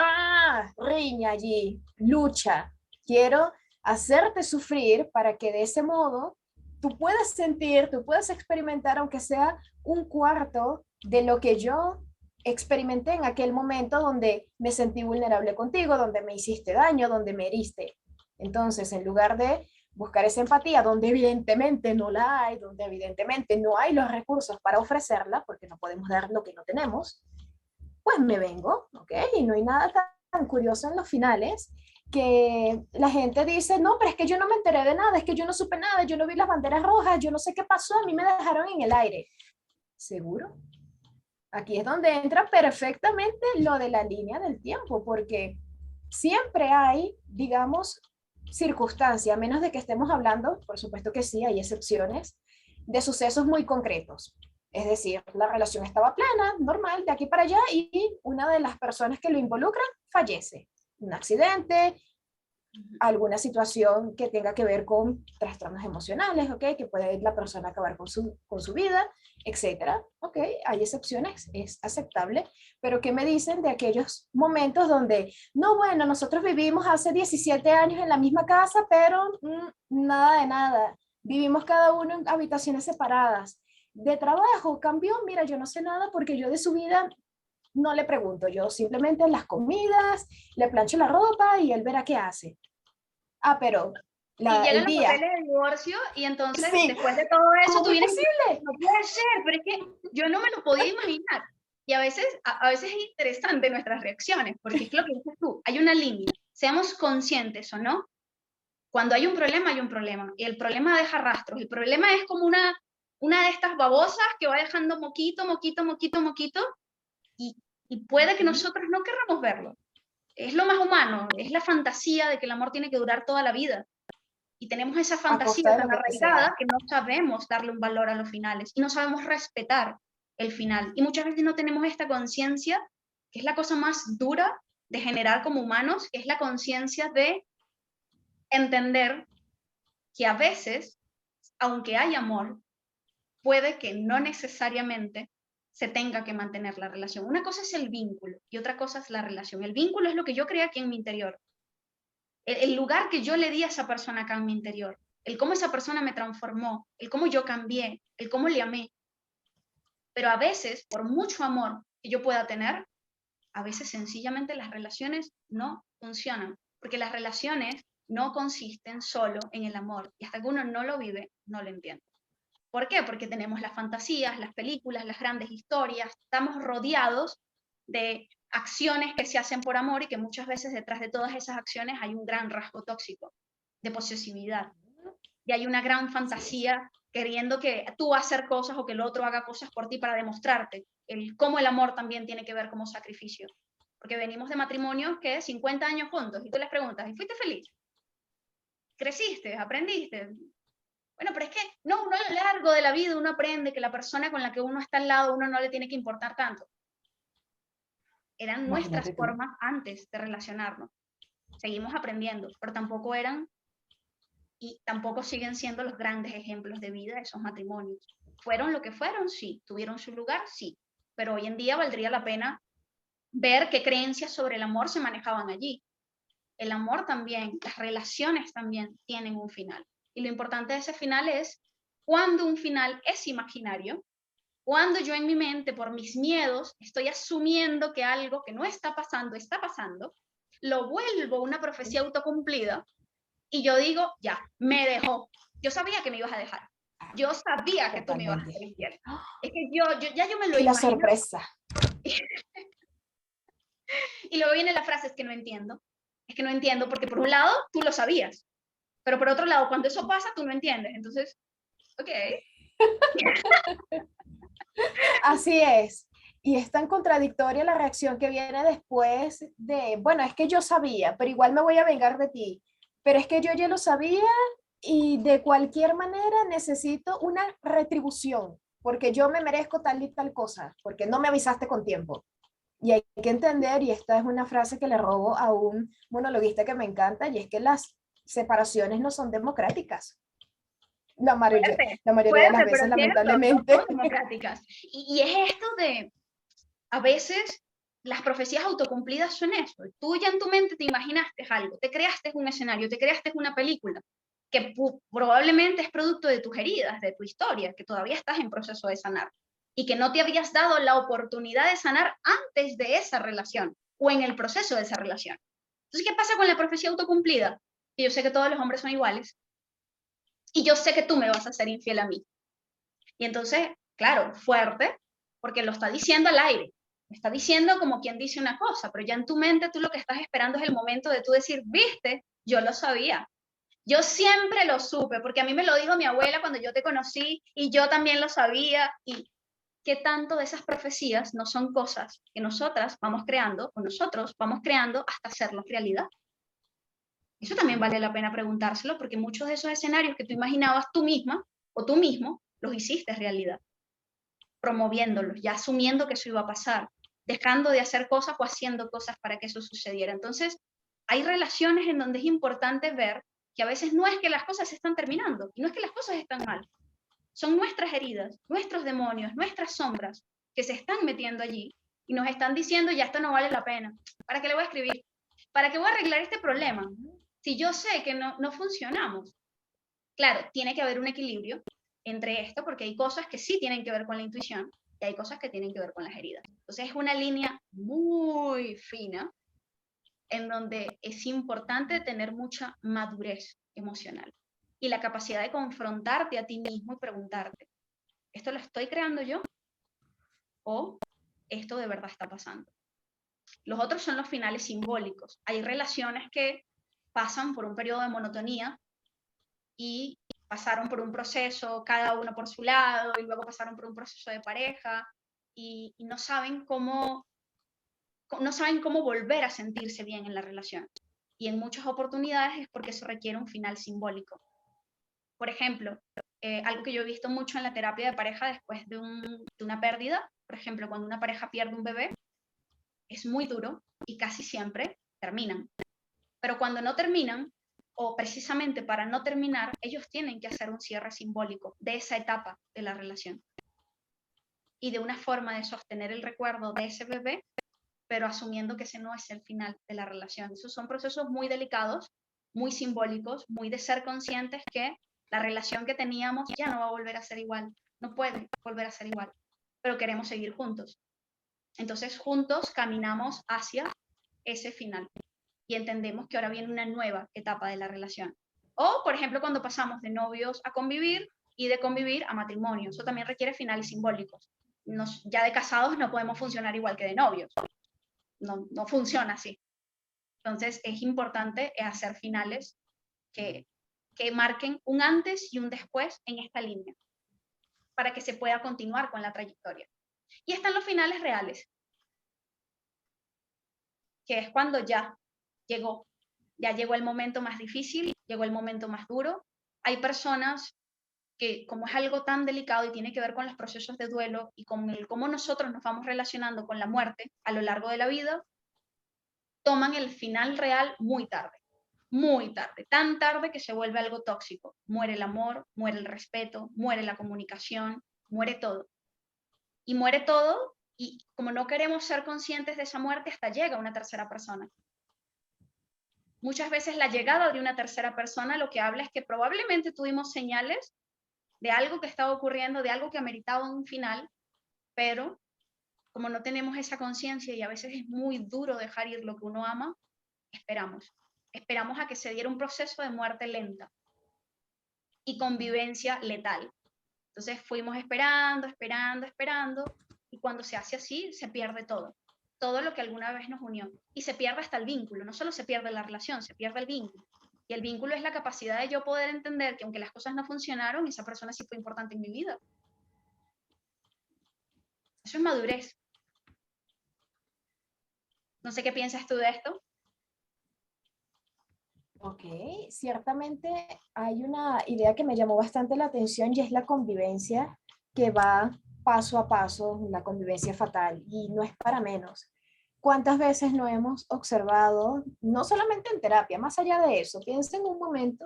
riña allí, lucha. Quiero hacerte sufrir para que de ese modo tú puedas sentir, tú puedas experimentar, aunque sea un cuarto de lo que yo experimenté en aquel momento donde me sentí vulnerable contigo, donde me hiciste daño, donde me heriste. Entonces, en lugar de buscar esa empatía donde evidentemente no la hay, donde evidentemente no hay los recursos para ofrecerla, porque no podemos dar lo que no tenemos, pues me vengo, ¿ok? Y no hay nada tan curioso en los finales que la gente dice, no, pero es que yo no me enteré de nada, es que yo no supe nada, yo no vi las banderas rojas, yo no sé qué pasó, a mí me dejaron en el aire. ¿Seguro? Aquí es donde entra perfectamente lo de la línea del tiempo, porque siempre hay, digamos, circunstancia, a menos de que estemos hablando, por supuesto que sí, hay excepciones, de sucesos muy concretos. Es decir, la relación estaba plana, normal, de aquí para allá, y una de las personas que lo involucran fallece. Un accidente, alguna situación que tenga que ver con trastornos emocionales, ¿ok? Que puede la persona acabar con su vida, etcétera, ¿ok? Hay excepciones, es aceptable, pero ¿qué me dicen de aquellos momentos donde, no, bueno, nosotros vivimos hace 17 años en la misma casa, pero nada de nada, vivimos cada uno en habitaciones separadas, de trabajo cambió, mira, yo no sé nada porque yo de su vida no le pregunto, yo simplemente las comidas, le plancho la ropa y él verá qué hace. Pero Y el llegan los día, papeles de divorcio y entonces, sí, después de todo eso, ¿cómo tú es vienes y dices, posible? no puede ser, pero es que yo no me lo podía imaginar. Y a veces es interesante nuestras reacciones, porque es lo que dices tú, hay una línea, seamos conscientes o no, cuando hay un problema, y el problema deja rastros, el problema es como una de estas babosas que va dejando moquito, moquito, moquito, moquito, y, y puede que nosotros no querramos verlo. Es lo más humano, es la fantasía de que el amor tiene que durar toda la vida. Y tenemos esa A fantasía costa de tan lo que arraigada sea. que no sabemos darle un valor a los finales y no sabemos respetar el final. Y muchas veces no tenemos esta conciencia, que es la cosa más dura de generar como humanos, que es la conciencia de entender que a veces, aunque hay amor, puede que no necesariamente se tenga que mantener la relación. Una cosa es el vínculo y otra cosa es la relación. El vínculo es lo que yo creé aquí en mi interior, el lugar que yo le di a esa persona acá en mi interior, el cómo esa persona me transformó, el cómo yo cambié, el cómo le amé. Pero a veces, por mucho amor que yo pueda tener, a veces sencillamente las relaciones no funcionan, porque las relaciones no consisten solo en el amor, y hasta que uno no lo vive, no lo entiende. ¿Por qué? Porque tenemos las fantasías, las películas, las grandes historias, estamos rodeados de acciones que se hacen por amor y que muchas veces detrás de todas esas acciones hay un gran rasgo tóxico de posesividad. Y hay una gran fantasía queriendo que tú hacer cosas o que el otro haga cosas por ti para demostrarte cómo el amor también tiene que ver como sacrificio. Porque venimos de matrimonios que 50 años juntos y tú les preguntas, ¿y fuiste feliz? ¿Creciste? ¿Aprendiste? Bueno, pero es que no, uno a lo largo de la vida uno aprende que la persona con la que uno está al lado uno no le tiene que importar tanto. Eran nuestras Imagínate tú. formas antes de relacionarnos. Seguimos aprendiendo, pero tampoco eran y tampoco siguen siendo los grandes ejemplos de vida de esos matrimonios. ¿Fueron lo que fueron? Sí. ¿Tuvieron su lugar? Sí. Pero hoy en día valdría la pena ver qué creencias sobre el amor se manejaban allí. El amor también, las relaciones también tienen un final. Y lo importante de ese final es cuando un final es imaginario, cuando yo en mi mente, por mis miedos, estoy asumiendo que algo que no está pasando, lo vuelvo una profecía autocumplida y yo digo, ya, me dejó. Yo sabía que me ibas a dejar. Yo sabía que tú me ibas a Totalmente. ser infiel. Es que yo me lo Y la imagino. sorpresa. Y luego viene la frase, es que no entiendo. Es que no entiendo porque por un lado tú lo sabías, pero por otro lado, cuando eso pasa, tú no entiendes. Entonces, ok. Así es. Y es tan contradictoria la reacción que viene después de, bueno, es que yo sabía, pero igual me voy a vengar de ti. Pero es que yo ya lo sabía y de cualquier manera necesito una retribución, porque yo me merezco tal y tal cosa, porque no me avisaste con tiempo. Y hay que entender, y esta es una frase que le robo a un monologuista que me encanta, y es que las separaciones no son democráticas. Fuerte, La mayoría de las fuerte, pero veces, es cierto, no son lamentablemente. democráticas. Y es esto de, a veces, las profecías autocumplidas son eso. Tú ya en tu mente te imaginaste algo, te creaste un escenario, te creaste una película, que probablemente es producto de tus heridas, de tu historia, que todavía estás en proceso de sanar, y que no te habías dado la oportunidad de sanar antes de esa relación, o en el proceso de esa relación. Entonces, ¿qué pasa con la profecía autocumplida? Que yo sé que todos los hombres son iguales, y yo sé que tú me vas a ser infiel a mí. Y entonces, claro, fuerte, porque lo está diciendo al aire, está diciendo como quien dice una cosa, pero ya en tu mente tú lo que estás esperando es el momento de tú decir, viste, yo lo sabía. Yo siempre lo supe, porque a mí me lo dijo mi abuela cuando yo te conocí y yo también lo sabía. Y qué tanto de esas profecías no son cosas que nosotras vamos creando o nosotros vamos creando hasta hacerlo realidad. Eso también vale la pena preguntárselo, porque muchos de esos escenarios que tú imaginabas tú misma o tú mismo los hiciste realidad, promoviéndolos, ya asumiendo que eso iba a pasar, dejando de hacer cosas o haciendo cosas para que eso sucediera. Entonces, hay relaciones en donde es importante ver que a veces no es que las cosas se están terminando, y no es que las cosas están mal, son nuestras heridas, nuestros demonios, nuestras sombras que se están metiendo allí y nos están diciendo, ya esto no vale la pena. ¿Para qué le voy a escribir? ¿Para qué voy a arreglar este problema? Si yo sé que no funcionamos. Claro, tiene que haber un equilibrio entre esto, porque hay cosas que sí tienen que ver con la intuición y hay cosas que tienen que ver con las heridas. Entonces es una línea muy fina en donde es importante tener mucha madurez emocional y la capacidad de confrontarte a ti mismo y preguntarte, ¿esto lo estoy creando yo o esto de verdad está pasando? Los otros son los finales simbólicos. Hay relaciones que pasan por un periodo de monotonía y pasaron por un proceso, cada uno por su lado, y luego pasaron por un proceso de pareja y no saben cómo volver a sentirse bien en la relación. Y en muchas oportunidades es porque eso requiere un final simbólico. Por ejemplo, algo que yo he visto mucho en la terapia de pareja después de una pérdida, por ejemplo, cuando una pareja pierde un bebé, es muy duro y casi siempre terminan. Pero cuando no terminan, o precisamente para no terminar, ellos tienen que hacer un cierre simbólico de esa etapa de la relación. Y de una forma de sostener el recuerdo de ese bebé, pero asumiendo que ese no es el final de la relación. Esos son procesos muy delicados, muy simbólicos, muy de ser conscientes que la relación que teníamos ya no va a volver a ser igual, no puede volver a ser igual, pero queremos seguir juntos. Entonces, juntos caminamos hacia ese final y entendemos que ahora viene una nueva etapa de la relación. O, por ejemplo, cuando pasamos de novios a convivir y de convivir a matrimonio. Eso también requiere finales simbólicos. Ya de casados no podemos funcionar igual que de novios. No funciona así. Entonces, es importante hacer finales que, que marquen un antes y un después en esta línea, para que se pueda continuar con la trayectoria. Y están los finales reales, que es cuando ya llegó el momento más difícil, llegó el momento más duro. Hay personas que, como es algo tan delicado y tiene que ver con los procesos de duelo y con cómo nosotros nos vamos relacionando con la muerte a lo largo de la vida, toman el final real muy tarde, tan tarde que se vuelve algo tóxico. Muere el amor, muere el respeto, muere la comunicación, muere todo. Y muere todo, y como no queremos ser conscientes de esa muerte, hasta llega una tercera persona. Muchas veces la llegada de una tercera persona lo que habla es que probablemente tuvimos señales de algo que estaba ocurriendo, de algo que ameritaba un final, pero como no tenemos esa conciencia y a veces es muy duro dejar ir lo que uno ama, esperamos. Esperamos a que se diera un proceso de muerte lenta y convivencia letal. Entonces fuimos esperando, esperando, esperando, y cuando se hace así, se pierde todo. Todo lo que alguna vez nos unió. Y se pierde hasta el vínculo. No solo se pierde la relación, se pierde el vínculo. Y el vínculo es la capacidad de yo poder entender que aunque las cosas no funcionaron, esa persona sí fue importante en mi vida. Eso es madurez. No sé qué piensas tú de esto. Ok, ciertamente hay una idea que me llamó bastante la atención y es la convivencia que va paso a paso, la convivencia fatal, y no es para menos. ¿Cuántas veces no hemos observado, no solamente en terapia, más allá de eso? Piensa en un momento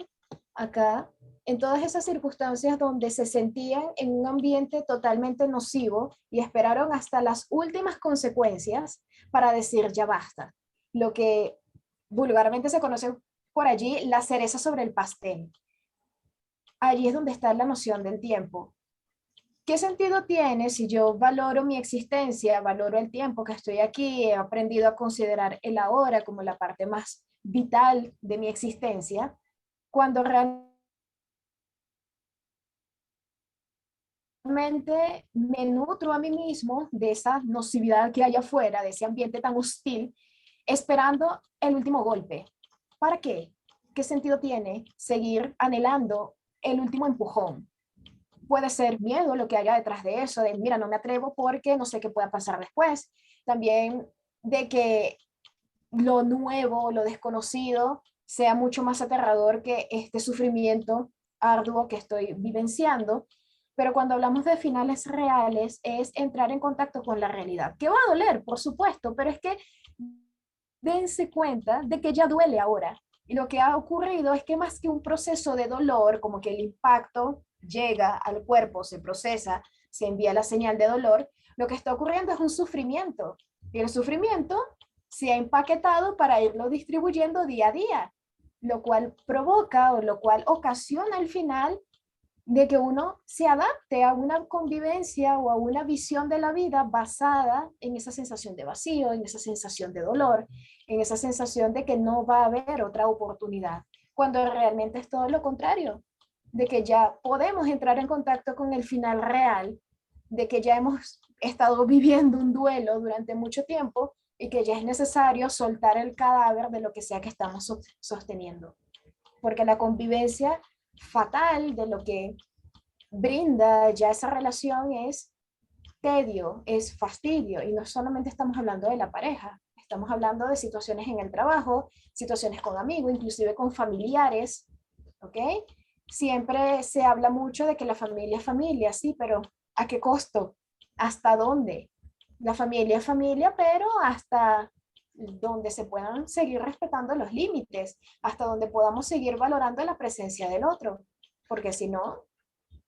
acá, en todas esas circunstancias donde se sentían en un ambiente totalmente nocivo y esperaron hasta las últimas consecuencias para decir ya basta. Lo que vulgarmente se conoce por allí la cereza sobre el pastel. Allí es donde está la noción del tiempo. ¿Qué sentido tiene si yo valoro mi existencia, valoro el tiempo que estoy aquí, he aprendido a considerar el ahora como la parte más vital de mi existencia, cuando realmente me nutro a mí mismo de esa nocividad que hay afuera, de ese ambiente tan hostil, esperando el último golpe? ¿Para qué? ¿Qué sentido tiene seguir anhelando el último empujón? Puede ser miedo lo que haya detrás de eso, de mira, no me atrevo porque no sé qué pueda pasar después. También de que lo nuevo, lo desconocido, sea mucho más aterrador que este sufrimiento arduo que estoy vivenciando. Pero cuando hablamos de finales reales, es entrar en contacto con la realidad, que va a doler, por supuesto, pero es que dense cuenta de que ya duele ahora. Y lo que ha ocurrido es que más que un proceso de dolor, como que el impacto llega al cuerpo, se procesa, se envía la señal de dolor, lo que está ocurriendo es un sufrimiento. Y el sufrimiento se ha empaquetado para irlo distribuyendo día a día, lo cual provoca o lo cual ocasiona al final de que uno se adapte a una convivencia o a una visión de la vida basada en esa sensación de vacío, en esa sensación de dolor, en esa sensación de que no va a haber otra oportunidad, cuando realmente es todo lo contrario, de que ya podemos entrar en contacto con el final real, de que ya hemos estado viviendo un duelo durante mucho tiempo y que ya es necesario soltar el cadáver de lo que sea que estamos sosteniendo. Porque la convivencia fatal de lo que brinda ya esa relación es tedio, es fastidio, y no solamente estamos hablando de la pareja, estamos hablando de situaciones en el trabajo, situaciones con amigos, inclusive con familiares, ¿ok? Siempre se habla mucho de que la familia es familia, sí, pero ¿a qué costo? ¿Hasta dónde? La familia es familia, pero hasta donde se puedan seguir respetando los límites, hasta donde podamos seguir valorando la presencia del otro, porque si no,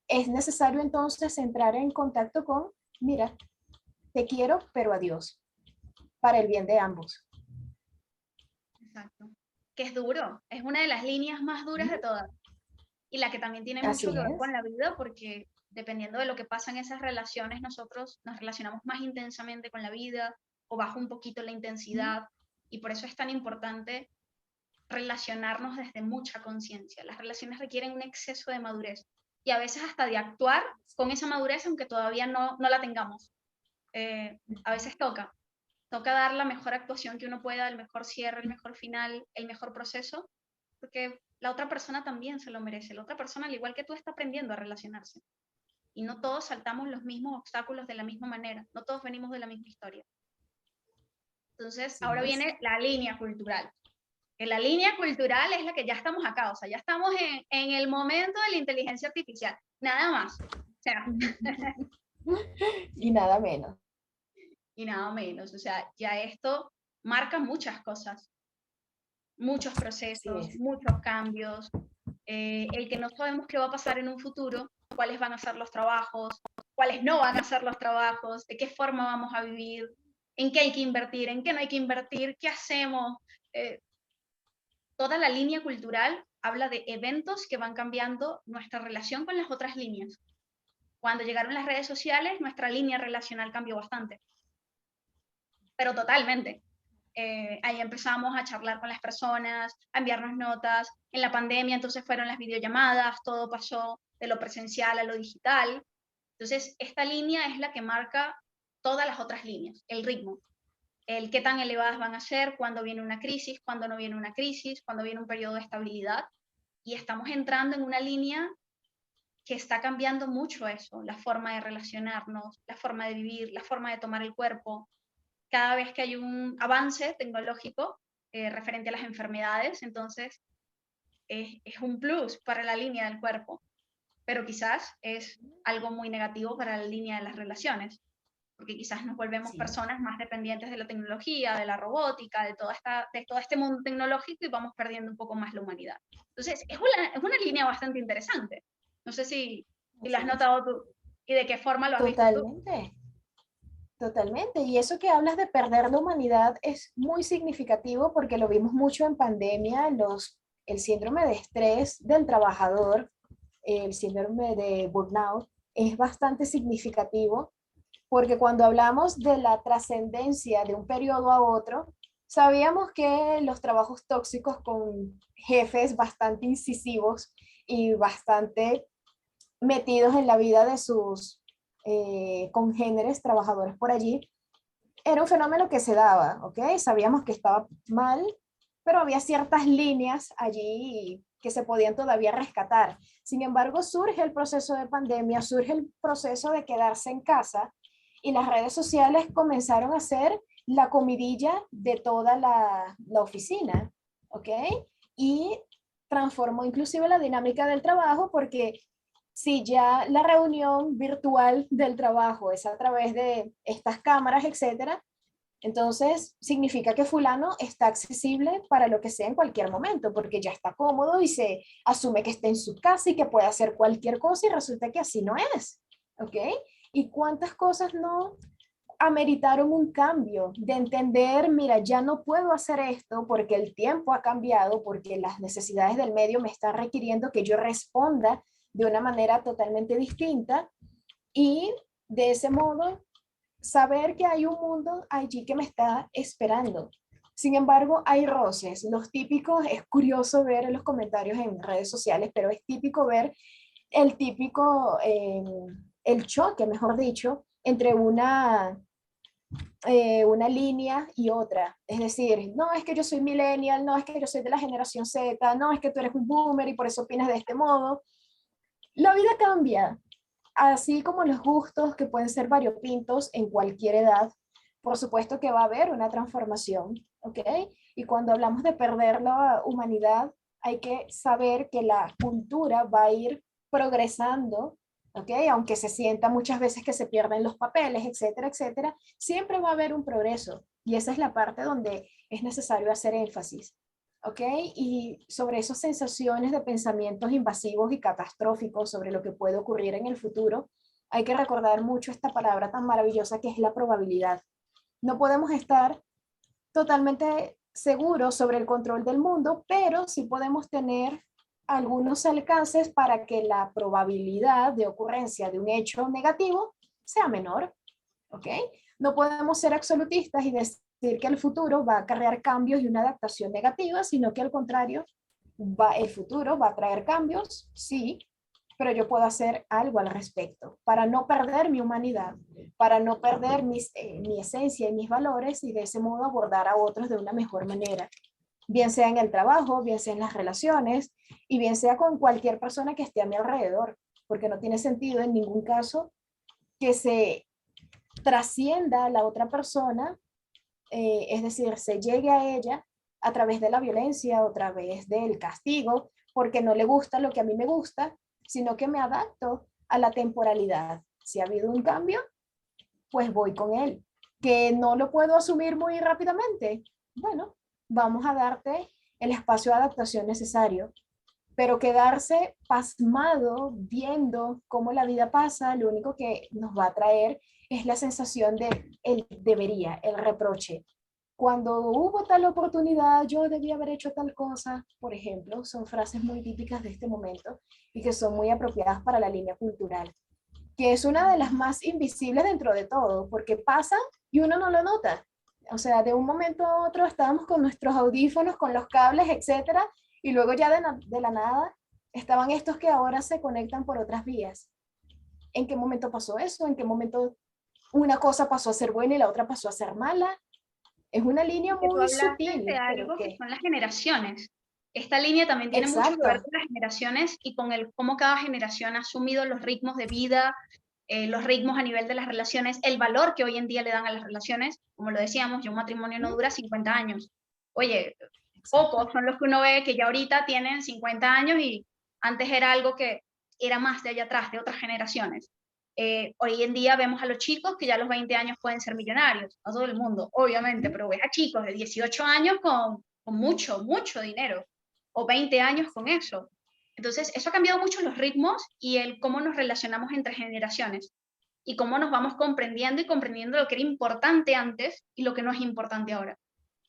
es necesario entonces entrar en contacto con, mira, te quiero, pero adiós, para el bien de ambos. Exacto. Que es duro. Es una de las líneas más duras de todas. Y la que también tiene mucho Así que ver con es. la vida, porque dependiendo de lo que pasa en esas relaciones, nosotros nos relacionamos más intensamente con la vida o baja un poquito la intensidad. Y por eso es tan importante relacionarnos desde mucha conciencia. Las relaciones requieren un exceso de madurez y a veces hasta de actuar con esa madurez aunque todavía no la tengamos. A veces toca dar la mejor actuación que uno pueda, el mejor cierre, el mejor final, el mejor proceso, porque la otra persona también se lo merece. La otra persona, al igual que tú, está aprendiendo a relacionarse. Y no todos saltamos los mismos obstáculos de la misma manera, no todos venimos de la misma historia. Entonces, Así ahora es. viene la línea cultural. Que la línea cultural es la que ya estamos acá, o sea, ya estamos en el momento de la inteligencia artificial, nada más. O sea, Y nada menos. y nada menos, o sea, ya esto marca muchas cosas, muchos Así procesos, es. muchos cambios, el que no sabemos qué va a pasar en un futuro, cuáles van a ser los trabajos cuáles no van a ser los trabajos, de qué forma vamos a vivir, en qué hay que invertir, en qué no hay que invertir, qué hacemos. Toda la línea cultural habla de eventos que van cambiando nuestra relación con las otras líneas. Cuando llegaron las redes sociales, nuestra línea relacional cambió bastante, pero totalmente. Ahí empezamos a charlar con las personas, a enviarnos notas. En la pandemia entonces fueron las videollamadas, todo pasó de lo presencial a lo digital. Entonces, esta línea es la que marca todas las otras líneas, el ritmo, el qué tan elevadas van a ser, cuándo viene una crisis, cuándo no viene una crisis, cuándo viene un periodo de estabilidad. Y estamos entrando en una línea que está cambiando mucho eso, la forma de relacionarnos, la forma de vivir, la forma de tomar el cuerpo. Cada vez que hay un avance tecnológico referente a las enfermedades, entonces es un plus para la línea del cuerpo, pero quizás es algo muy negativo para la línea de las relaciones, porque quizás nos volvemos Sí. personas más dependientes de la tecnología, de la robótica, de todo este mundo tecnológico y vamos perdiendo un poco más la humanidad. Entonces, es una línea bastante interesante. No sé si lo has Así es. notado tú y de qué forma lo has visto tú. Totalmente, totalmente. Y eso que hablas de perder la humanidad es muy significativo porque lo vimos mucho en pandemia, el síndrome de estrés del trabajador, el síndrome de burnout, es bastante significativo porque cuando hablamos de la trascendencia de un periodo a otro, sabíamos que los trabajos tóxicos con jefes bastante incisivos y bastante metidos en la vida de sus congéneres trabajadores por allí, era un fenómeno que se daba, ¿ok? Sabíamos que estaba mal, pero había ciertas líneas allí que se podían todavía rescatar. Sin embargo, surge el proceso de pandemia, surge el proceso de quedarse en casa y las redes sociales comenzaron a ser la comidilla de toda la oficina, ¿ok? Y transformó inclusive la dinámica del trabajo porque si ya la reunión virtual del trabajo es a través de estas cámaras, etcétera, entonces significa que fulano está accesible para lo que sea en cualquier momento, porque ya está cómodo y se asume que está en su casa y que puede hacer cualquier cosa y resulta que así no es, ¿ok? ¿Y cuántas cosas no ameritaron un cambio de entender, mira, ya no puedo hacer esto porque el tiempo ha cambiado, porque las necesidades del medio me están requiriendo que yo responda de una manera totalmente distinta y de ese modo saber que hay un mundo allí que me está esperando. Sin embargo, hay roces. Los típicos, es curioso ver en los comentarios en redes sociales, pero es típico ver el típico, el choque, mejor dicho, entre una línea y otra. Es decir, no es que yo soy millennial, no es que yo soy de la generación Z, no es que tú eres un boomer y por eso opinas de este modo. La vida cambia, así como los gustos que pueden ser variopintos en cualquier edad. Por supuesto que va a haber una transformación, ¿ok? Y cuando hablamos de perder la humanidad, hay que saber que la cultura va a ir progresando, ¿ok? Aunque se sienta muchas veces que se pierden los papeles, etcétera, etcétera, siempre va a haber un progreso. Y esa es la parte donde es necesario hacer énfasis. ¿Ok? Y sobre esas sensaciones de pensamientos invasivos y catastróficos sobre lo que puede ocurrir en el futuro, hay que recordar mucho esta palabra tan maravillosa que es la probabilidad. No podemos estar totalmente seguros sobre el control del mundo, pero sí podemos tener algunos alcances para que la probabilidad de ocurrencia de un hecho negativo sea menor. ¿Ok? No podemos ser absolutistas y decir que el futuro va a acarrear cambios y una adaptación negativa, sino que al contrario, el futuro va a traer cambios, sí, pero yo puedo hacer algo al respecto para no perder mi humanidad, para no perder mi esencia y mis valores y de ese modo abordar a otros de una mejor manera, bien sea en el trabajo, bien sea en las relaciones y bien sea con cualquier persona que esté a mi alrededor, porque no tiene sentido en ningún caso que se trascienda a la otra persona, es decir, se llegue a ella a través de la violencia o a través del castigo, porque no le gusta lo que a mí me gusta, sino que me adapto a la temporalidad. Si ha habido un cambio, pues voy con él. Que no lo puedo asumir muy rápidamente. Bueno, vamos a darte el espacio de adaptación necesario, pero quedarse pasmado viendo cómo la vida pasa, lo único que nos va a traer es la sensación de el debería, el reproche. Cuando hubo tal oportunidad, yo debía haber hecho tal cosa, por ejemplo, son frases muy típicas de este momento y que son muy apropiadas para la línea cultural, que es una de las más invisibles dentro de todo, porque pasa y uno no lo nota. O sea, de un momento a otro estábamos con nuestros audífonos, con los cables, etcétera, y luego ya de la nada estaban estos que ahora se conectan por otras vías. ¿En qué momento pasó eso? ¿En qué momento una cosa pasó a ser buena y la otra pasó a ser mala? Es una línea Que tú muy hablaste de sutil, pero algo que que... son las generaciones. Esta línea también tiene mucho que ver Exacto. con las generaciones y con el cómo cada generación ha asumido los ritmos de vida, los ritmos a nivel de las relaciones, el valor que hoy en día le dan a las relaciones. Como lo decíamos, ya un matrimonio no dura 50 años. Oye, Exacto. pocos son los que uno ve que ya ahorita tienen 50 años y antes era algo que era más de allá atrás, de otras generaciones. Hoy en día vemos a los chicos que ya a los 20 años pueden ser millonarios, no todo el mundo, obviamente, pero ves a chicos de 18 años con mucho, mucho dinero, o 20 años con eso. Entonces, eso ha cambiado mucho los ritmos y el cómo nos relacionamos entre generaciones y cómo nos vamos comprendiendo y comprendiendo lo que era importante antes y lo que no es importante ahora.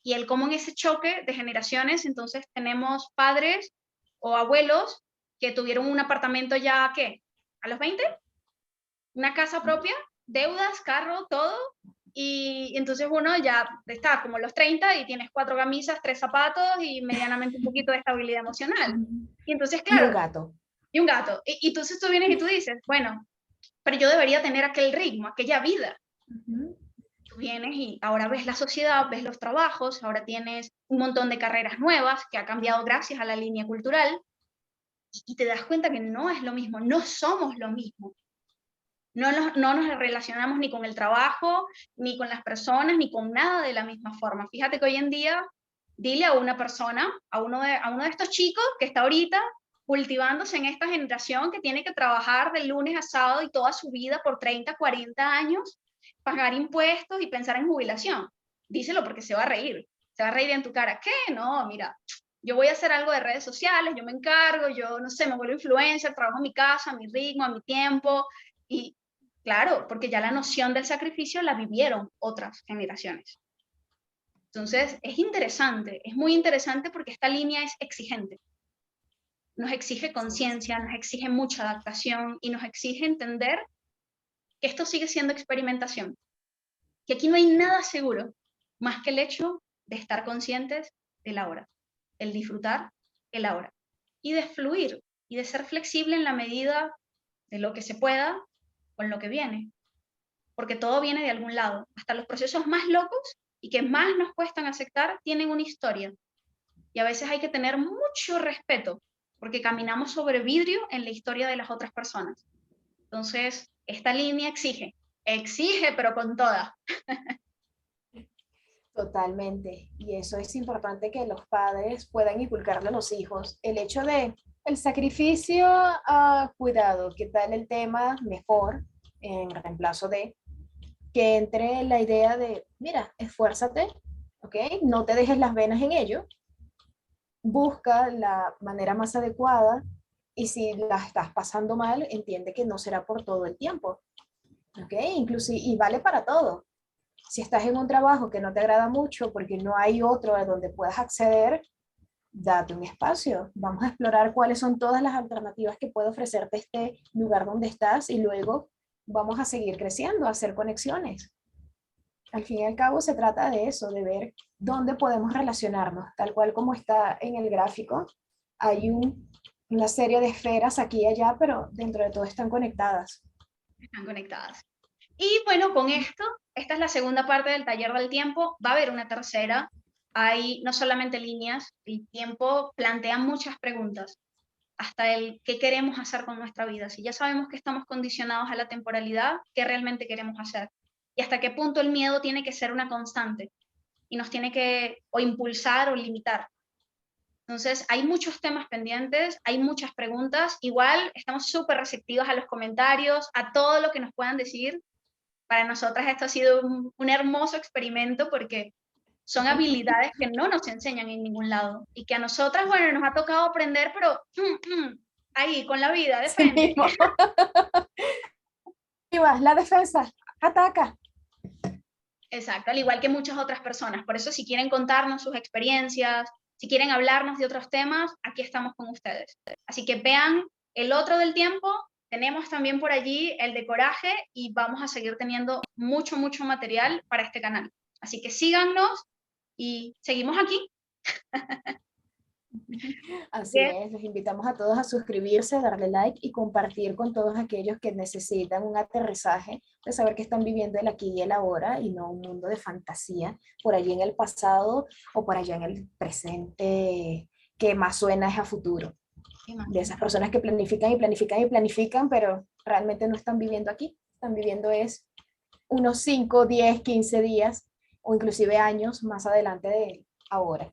Y el cómo en ese choque de generaciones, entonces tenemos padres o abuelos que tuvieron un apartamento ya, ¿qué? ¿A los 20? Una casa propia, deudas, carro, todo. Y entonces uno ya está como los 30 y tienes 4 camisas, 3 zapatos y medianamente un poquito de estabilidad emocional. Y entonces, Y un claro, gato. y un gato. Y entonces tú vienes y tú dices, bueno, pero yo debería tener aquel ritmo, aquella vida. Ujú. Tú vienes y ahora ves la sociedad, ves los trabajos, ahora tienes un montón de carreras nuevas que ha cambiado gracias a la línea cultural y te das cuenta que no es lo mismo, no somos lo mismo. No nos relacionamos ni con el trabajo, ni con las personas, ni con nada de la misma forma. Fíjate que hoy en día, dile a una persona, a uno de estos chicos que está ahorita cultivándose en esta generación que tiene que trabajar de lunes a sábado y toda su vida por 30, 40 años, pagar impuestos y pensar en jubilación. Díselo porque se va a reír en tu cara. ¿Qué? No, mira, yo voy a hacer algo de redes sociales, yo me encargo, yo no sé, me vuelvo influencer, trabajo en mi casa, a mi ritmo, a mi tiempo, y claro, porque ya la noción del sacrificio la vivieron otras generaciones. Entonces, es muy interesante porque esta línea es exigente. Nos exige Sí, conciencia, nos exige mucha adaptación y nos exige entender que esto sigue siendo experimentación, que aquí no hay nada seguro más que el hecho de estar conscientes del ahora, el disfrutar el ahora y de fluir y de ser flexible en la medida de lo que se pueda con lo que viene, porque todo viene de algún lado. Hasta los procesos más locos y que más nos cuestan aceptar tienen una historia. Y a veces hay que tener mucho respeto, porque caminamos sobre vidrio en la historia de las otras personas. Entonces, esta línea exige, exige, pero con toda. totalmente. Y eso es importante que los padres puedan inculcarle a los hijos. El hecho de el sacrificio, cuidado, ¿qué tal el tema mejor en reemplazo de que entre la idea de, mira, esfuérzate, ¿ok? No te dejes las venas en ello, busca la manera más adecuada y si la estás pasando mal, entiende que no será por todo el tiempo, ¿ok? Inclusive, y vale para todo. Si estás en un trabajo que no te agrada mucho porque no hay otro a donde puedas acceder, date un espacio. Vamos a explorar cuáles son todas las alternativas que puede ofrecerte este lugar donde estás y luego vamos a seguir creciendo, a hacer conexiones. Al fin y al cabo se trata de eso, de ver dónde podemos relacionarnos, tal cual como está en el gráfico. Hay una serie de esferas aquí y allá, pero dentro de todo están conectadas. Están conectadas. Y bueno, con esto, esta es la segunda parte del taller del tiempo. Va a haber una tercera. Hay no solamente líneas, el tiempo plantea muchas preguntas, hasta el qué queremos hacer con nuestra vida. Si ya sabemos que estamos condicionados a la temporalidad, ¿qué realmente queremos hacer? Y hasta qué punto el miedo tiene que ser una constante y nos tiene que o impulsar o limitar. Entonces, hay muchos temas pendientes, hay muchas preguntas. Igual estamos súper receptivos a los comentarios, a todo lo que nos puedan decir. Para nosotras esto ha sido un hermoso experimento porque son habilidades que no nos enseñan en ningún lado y que a nosotras, bueno, nos ha tocado aprender, pero ahí, con la vida, de Sí frente. mismo. La defensa, ataca. Exacto, al igual que muchas otras personas. Por eso, si quieren contarnos sus experiencias, si quieren hablarnos de otros temas, aquí estamos con ustedes. Así que vean el otro del tiempo, tenemos también por allí el de coraje y vamos a seguir teniendo mucho, mucho material para este canal. Así que síganos y seguimos aquí. Así es, los invitamos a todos a suscribirse, darle like y compartir con todos aquellos que necesitan un aterrizaje de saber que están viviendo el aquí y el ahora y no un mundo de fantasía por allí en el pasado o por allá en el presente que más suena es a futuro. De esas personas que planifican y planifican y planifican, pero realmente no están viviendo aquí, están viviendo es unos 5, 10, 15 días o inclusive años más adelante de ahora.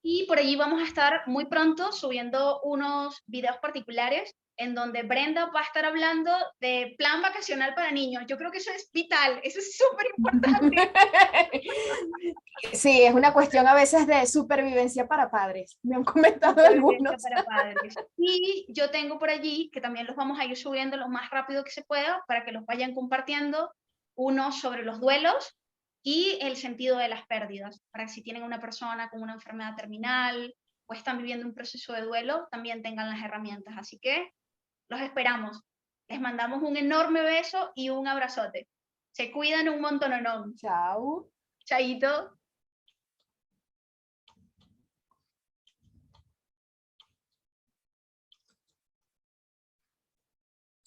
Y por allí vamos a estar muy pronto subiendo unos videos particulares en donde Brenda va a estar hablando de plan vacacional para niños. Yo creo que eso es vital, eso es súper importante. Sí, es una cuestión a veces de supervivencia para padres. Me han comentado algunos. Para padres. Y yo tengo por allí, que también los vamos a ir subiendo lo más rápido que se pueda, para que los vayan compartiendo, uno sobre los duelos y el sentido de las pérdidas, para que si tienen una persona con una enfermedad terminal o están viviendo un proceso de duelo, también tengan las herramientas. Así que los esperamos. Les mandamos un enorme beso y un abrazote. Se cuidan un montón. Chao. Chaito.